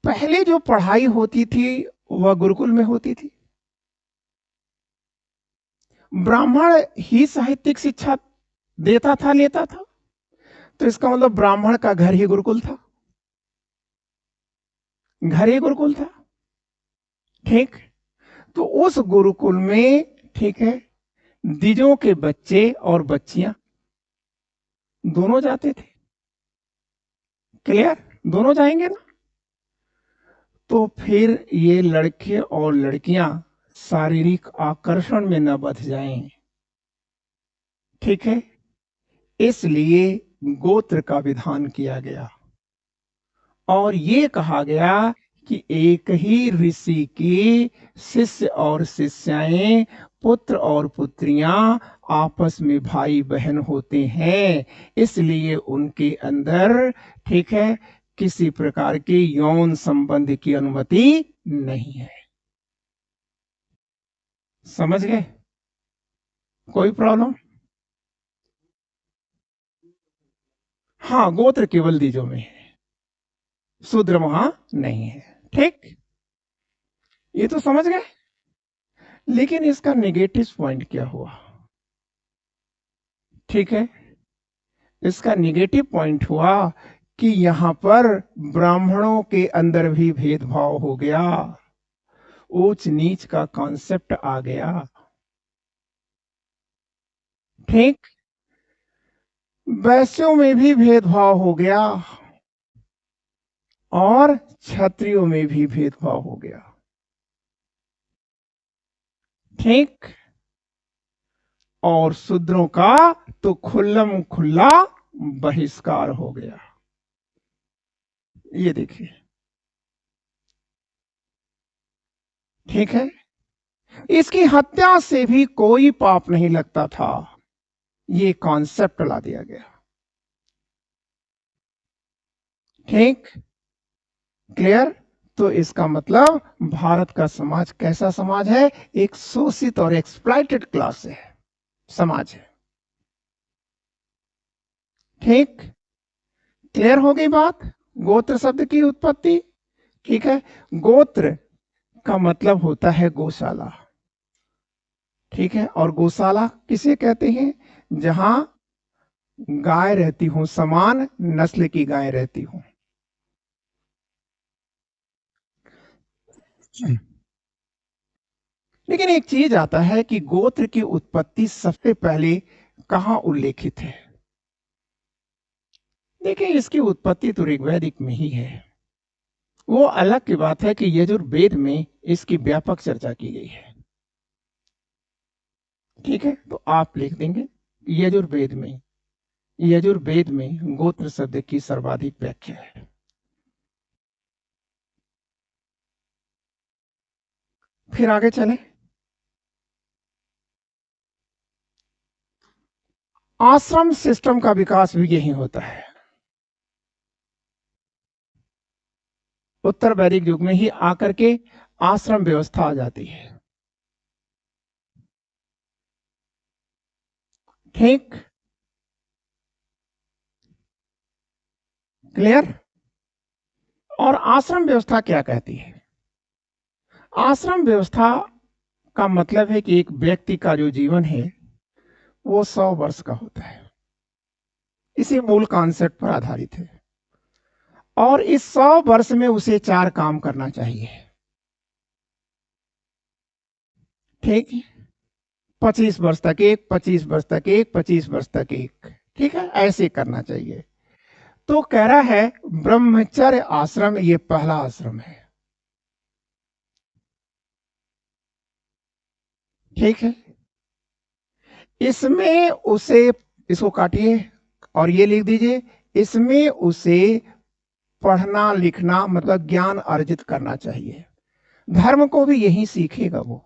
पहले जो पढ़ाई होती थी वह गुरुकुल में होती थी। ब्राह्मण ही साहित्यिक शिक्षा देता था, लेता था। तो इसका मतलब ब्राह्मण का घर ही गुरुकुल था, घर ही गुरुकुल था। ठीक, तो उस गुरुकुल में, ठीक है, द्विजों के बच्चे और बच्चियां दोनों जाते थे। क्लियर? दोनों जाएंगे ना? तो फिर ये लड़के और लड़कियां शारीरिक आकर्षण में न बध जाएं। ठीक है, इसलिए गोत्र का विधान किया गया और ये कहा गया कि एक ही ऋषि की शिष्य और शिष्याएं, पुत्र और पुत्रियां आपस में भाई बहन होते हैं, इसलिए उनके अंदर, ठीक है, किसी प्रकार के यौन संबंध की अनुमति नहीं है। समझ गए? कोई प्रॉब्लम? हाँ, गोत्र केवल द्विजों में है, शूद्र वहां नहीं है। ठीक, ये तो समझ गए। लेकिन इसका नेगेटिव पॉइंट क्या हुआ? ठीक है, इसका नेगेटिव पॉइंट हुआ कि यहां पर ब्राह्मणों के अंदर भी भेदभाव हो गया, ऊंच नीच का कॉन्सेप्ट आ गया। ठीक, वैश्यों में भी भेदभाव हो गया और क्षत्रियों में भी भेदभाव हो गया। ठीक, और शूद्रों का तो खुल्लम खुल्ला बहिष्कार हो गया। ये देखिए, ठीक है, इसकी हत्या से भी कोई पाप नहीं लगता था, ये कॉन्सेप्ट ला दिया गया। ठीक, क्लियर? तो इसका मतलब भारत का समाज कैसा समाज है? एक शोषित और एक्सप्लॉइटेड क्लास है, समाज है। ठीक, क्लियर हो गई बात? गोत्र शब्द की उत्पत्ति, ठीक है, गोत्र का मतलब होता है गौशाला। ठीक है। और गौशाला किसे कहते हैं? जहां गाय रहती हो, समान नस्ल की गाय रहती हो। लेकिन एक चीज आता है कि गोत्र की उत्पत्ति सबसे पहले कहां उल्लेखित है? देखिए, इसकी उत्पत्ति तो ऋग्वैदिक में ही है। वो अलग की बात है कि यजुर्वेद में इसकी व्यापक चर्चा की गई है। ठीक है, तो आप लिख देंगे यजुर्वेद में। यजुर्वेद में गोत्र शब्द की सर्वाधिक व्याख्या है। फिर आगे चलें। आश्रम सिस्टम का विकास भी यही होता है। उत्तर वैदिक युग में ही आकर के आश्रम व्यवस्था आ जाती है। ठीक, क्लियर। और आश्रम व्यवस्था क्या कहती है? आश्रम व्यवस्था का मतलब है कि एक व्यक्ति का जो जीवन है वो 100 वर्ष का होता है। इसी मूल कॉन्सेप्ट पर आधारित है। और इस 100 वर्ष में उसे 4 काम करना चाहिए। ठीक है, 25 वर्ष तक एक, 25 वर्ष तक एक, 25 वर्ष तक एक। ठीक है, ऐसे करना चाहिए। तो कह रहा है ब्रह्मचर्य आश्रम ये पहला आश्रम है। ठीक है, इसमें उसे, इसको काटिए और ये लिख दीजिए, इसमें उसे पढ़ना लिखना मतलब ज्ञान अर्जित करना चाहिए। धर्म को भी यही सीखेगा वो,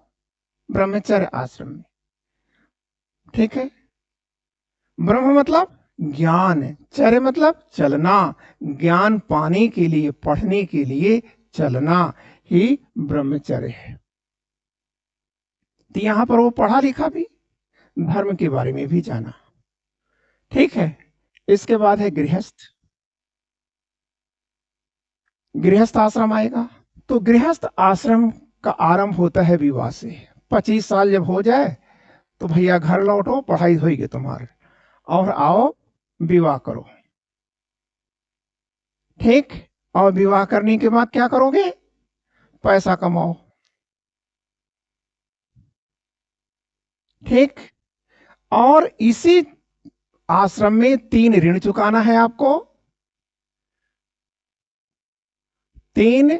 ब्रह्मचर्य आश्रम में। ठीक है, ब्रह्म मतलब ज्ञान, चर्य मतलब चलना, ज्ञान पाने के लिए, पढ़ने के लिए चलना ही ब्रह्मचर्य है। तो यहां पर वो पढ़ा लिखा भी, धर्म के बारे में भी जाना। ठीक है, इसके बाद है गृहस्थ। गृहस्थ आश्रम आएगा। तो गृहस्थ आश्रम का आरंभ होता है विवाह से। 25 साल जब हो जाए तो भैया घर लौटो, पढ़ाई होगी तुम्हारी, और आओ विवाह करो। ठीक, और विवाह करने के बाद क्या करोगे? पैसा कमाओ। ठीक, और इसी आश्रम में 3 ऋण चुकाना है आपको। 3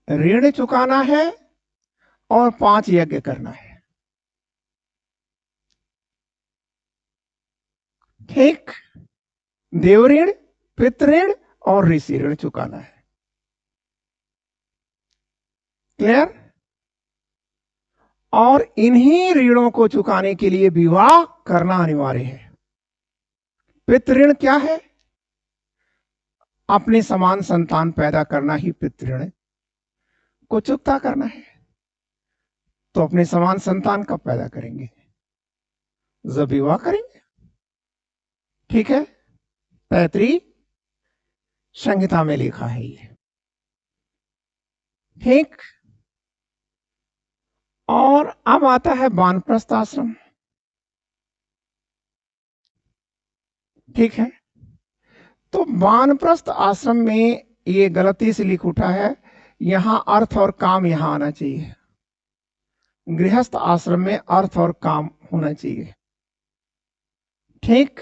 ऋण चुकाना है और 5 यज्ञ करना है। ठीक, देव ऋण, पितृ ऋण और ऋषि ऋण चुकाना है। क्लियर। और इन्हीं ऋणों को चुकाने के लिए विवाह करना अनिवार्य है। पितृ ऋण क्या है? अपने समान संतान पैदा करना ही पितृ ऋण को चुकता करना है। तो अपने समान संतान कब पैदा करेंगे? जब विवाह करेंगे। ठीक है, पैतृ संहिता में लिखा है ये। ठीक, और अब आता है वानप्रस्थ आश्रम। ठीक है, तो वानप्रस्थ आश्रम में ये गलती से लिख उठा है, यहां अर्थ और काम यहां आना चाहिए। गृहस्थ आश्रम में अर्थ और काम होना चाहिए। ठीक,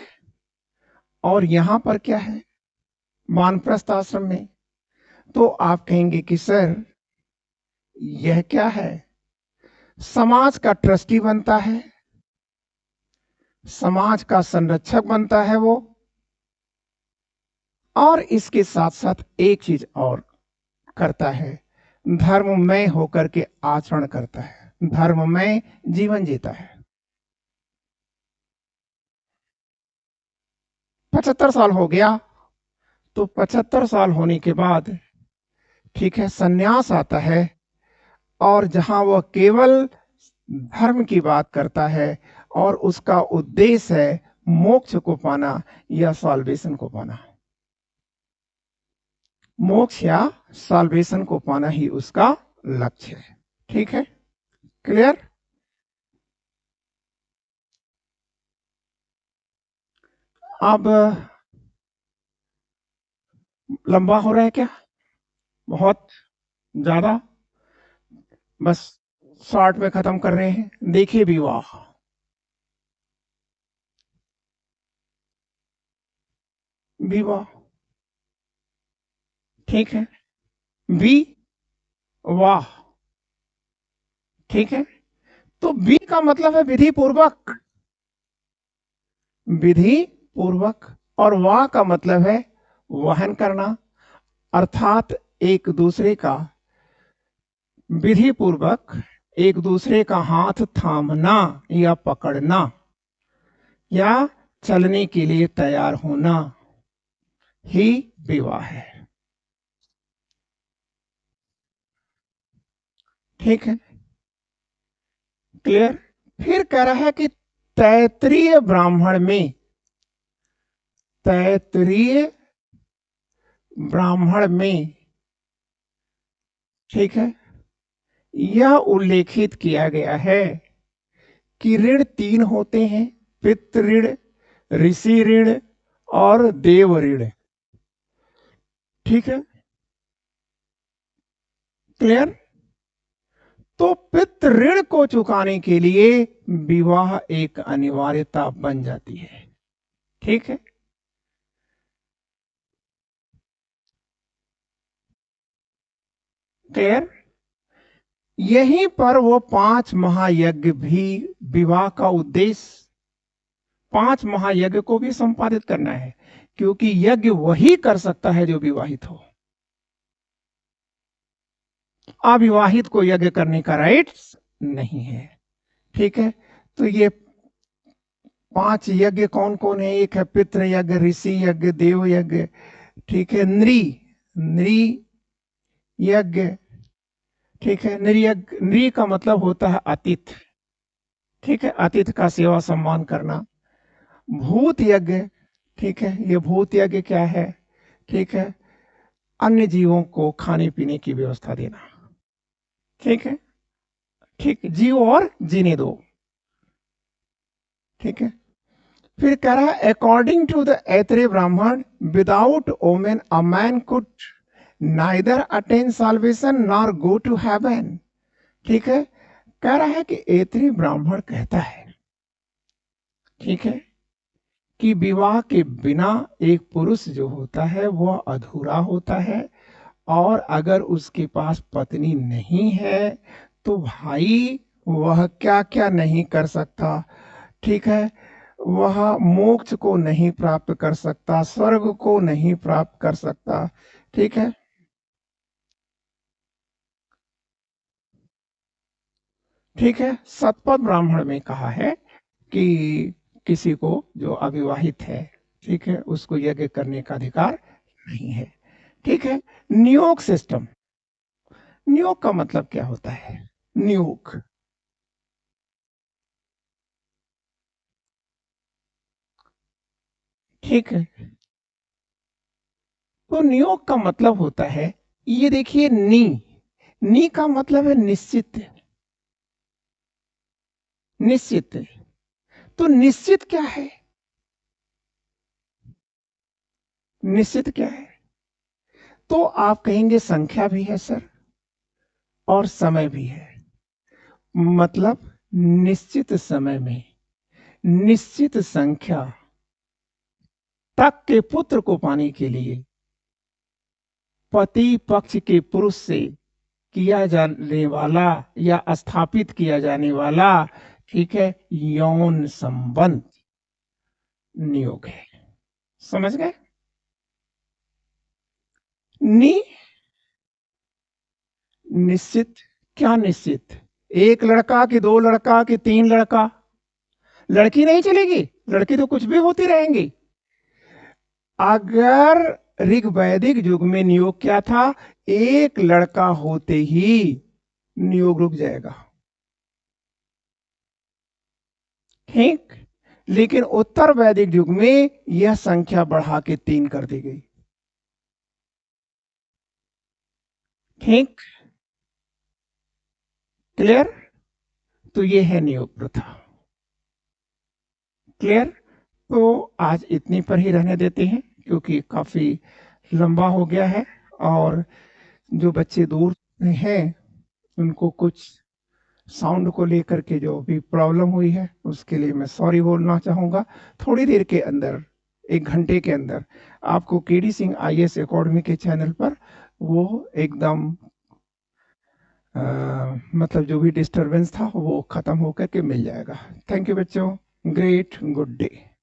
और यहां पर क्या है वानप्रस्थ आश्रम में? तो आप कहेंगे कि सर यह क्या है? समाज का ट्रस्टी बनता है, समाज का संरक्षक बनता है वो, और इसके साथ साथ एक चीज और करता है, धर्ममय होकर के आचरण करता है, धर्ममय जीवन जीता है। 75 साल हो गया, तो 75 साल होने के बाद ठीक है सन्यास आता है, और जहां वह केवल धर्म की बात करता है और उसका उद्देश्य है मोक्ष को पाना या सॉल्वेशन को पाना। मोक्ष या सॉल्वेशन को पाना ही उसका लक्ष्य है। ठीक है, क्लियर। अब लंबा हो रहा है क्या? बहुत ज्यादा? बस शॉर्ट में खत्म कर रहे हैं। देखिए विवाह, विवाह, ठीक है। बी, वाह, ठीक है। तो बी का मतलब है विधि पूर्वक, विधि पूर्वक। और वाह का मतलब है वहन करना, अर्थात एक दूसरे का विधि पूर्वक एक दूसरे का हाथ थामना या पकड़ना या चलने के लिए तैयार होना ही विवाह है। ठीक है, क्लियर। फिर कह रहा है कि तैतरीय ब्राह्मण में, तैतरीय ब्राह्मण में, ठीक है, यह उल्लेखित किया गया है कि ऋण तीन होते हैं, पितृ ऋण, ऋषि ऋण और देव ऋण। ठीक है, क्लियर। तो पितृ ऋण को चुकाने के लिए विवाह एक अनिवार्यता बन जाती है। ठीक है, क्लियर। यहीं पर वो पांच महायज्ञ भी, विवाह का उद्देश्य पांच महायज्ञ को भी संपादित करना है, क्योंकि यज्ञ वही कर सकता है जो विवाहित हो। अविवाहित को यज्ञ करने का राइट्स नहीं है। ठीक है, तो ये पांच यज्ञ कौन कौन है? एक है पितृ यज्ञ, ऋषि यज्ञ, देव यज्ञ, ठीक है, नृ, नृ यज्ञ, ठीक है। नृयज्ञ, नृ का मतलब होता है अतिथि, ठीक है, अतिथि का सेवा सम्मान करना। भूत यज्ञ, ठीक है, ये भूत यज्ञ क्या है? ठीक है, अन्य जीवों को खाने पीने की व्यवस्था देना। ठीक है, ठीक, जीव और जीने दो। ठीक है, फिर कह रहा है according to the Aitareya Brahmana, without woman a man could neither attain salvation nor go to heaven. ठीक है, कह रहा है कि ऐतरेय ब्राह्मण कहता है, ठीक है, कि विवाह के बिना एक पुरुष जो होता है वह अधूरा होता है, और अगर उसके पास पत्नी नहीं है तो भाई वह क्या क्या नहीं कर सकता। ठीक है, वह मोक्ष को नहीं प्राप्त कर सकता, स्वर्ग को नहीं प्राप्त कर सकता। ठीक है, ठीक है। सतपथ ब्राह्मण में कहा है कि किसी को जो अविवाहित है, ठीक है, उसको यज्ञ करने का अधिकार नहीं है। ठीक है, नियोग सिस्टम, नियोग का मतलब क्या होता है? नियोग, ठीक है। तो नियोग का मतलब होता है, ये देखिए, नी का मतलब है निश्चित, निश्चित। तो निश्चित क्या है? निश्चित क्या है? तो आप कहेंगे संख्या भी है सर, और समय भी है। मतलब निश्चित समय में निश्चित संख्या तक के पुत्र को पाने के लिए पति पक्ष के पुरुष से किया जाने वाला या स्थापित किया जाने वाला, ठीक है, यौन संबंध नियोग है। समझ गए? नि, निश्चित, क्या निश्चित? एक लड़का कि दो लड़का कि तीन लड़का? लड़की नहीं चलेगी, लड़की तो कुछ भी होती रहेंगी। अगर ऋग वैदिक युग में नियोग क्या था, एक लड़का होते ही नियोग रुक जाएगा। ठीक, लेकिन उत्तर वैदिक युग में यह संख्या बढ़ा के तीन कर दी गई। ठीक, क्लियर। तो ये है नियोग प्रथा। क्लियर। तो आज इतनी पर ही रहने देते हैं, क्योंकि काफ़ी लंबा हो गया है। और जो बच्चे दूर हैं उनको कुछ साउंड को लेकर के जो भी प्रॉब्लम हुई है उसके लिए मैं सॉरी बोलना चाहूँगा। थोड़ी देर के अंदर, 1 घंटे के अंदर आपको केडी सिंह आईएएस अकेडमी के चैनल पर वो एकदम मतलब जो भी डिस्टरबेंस था वो खत्म होकर के मिल जाएगा। थैंक यू बच्चों। Great good day.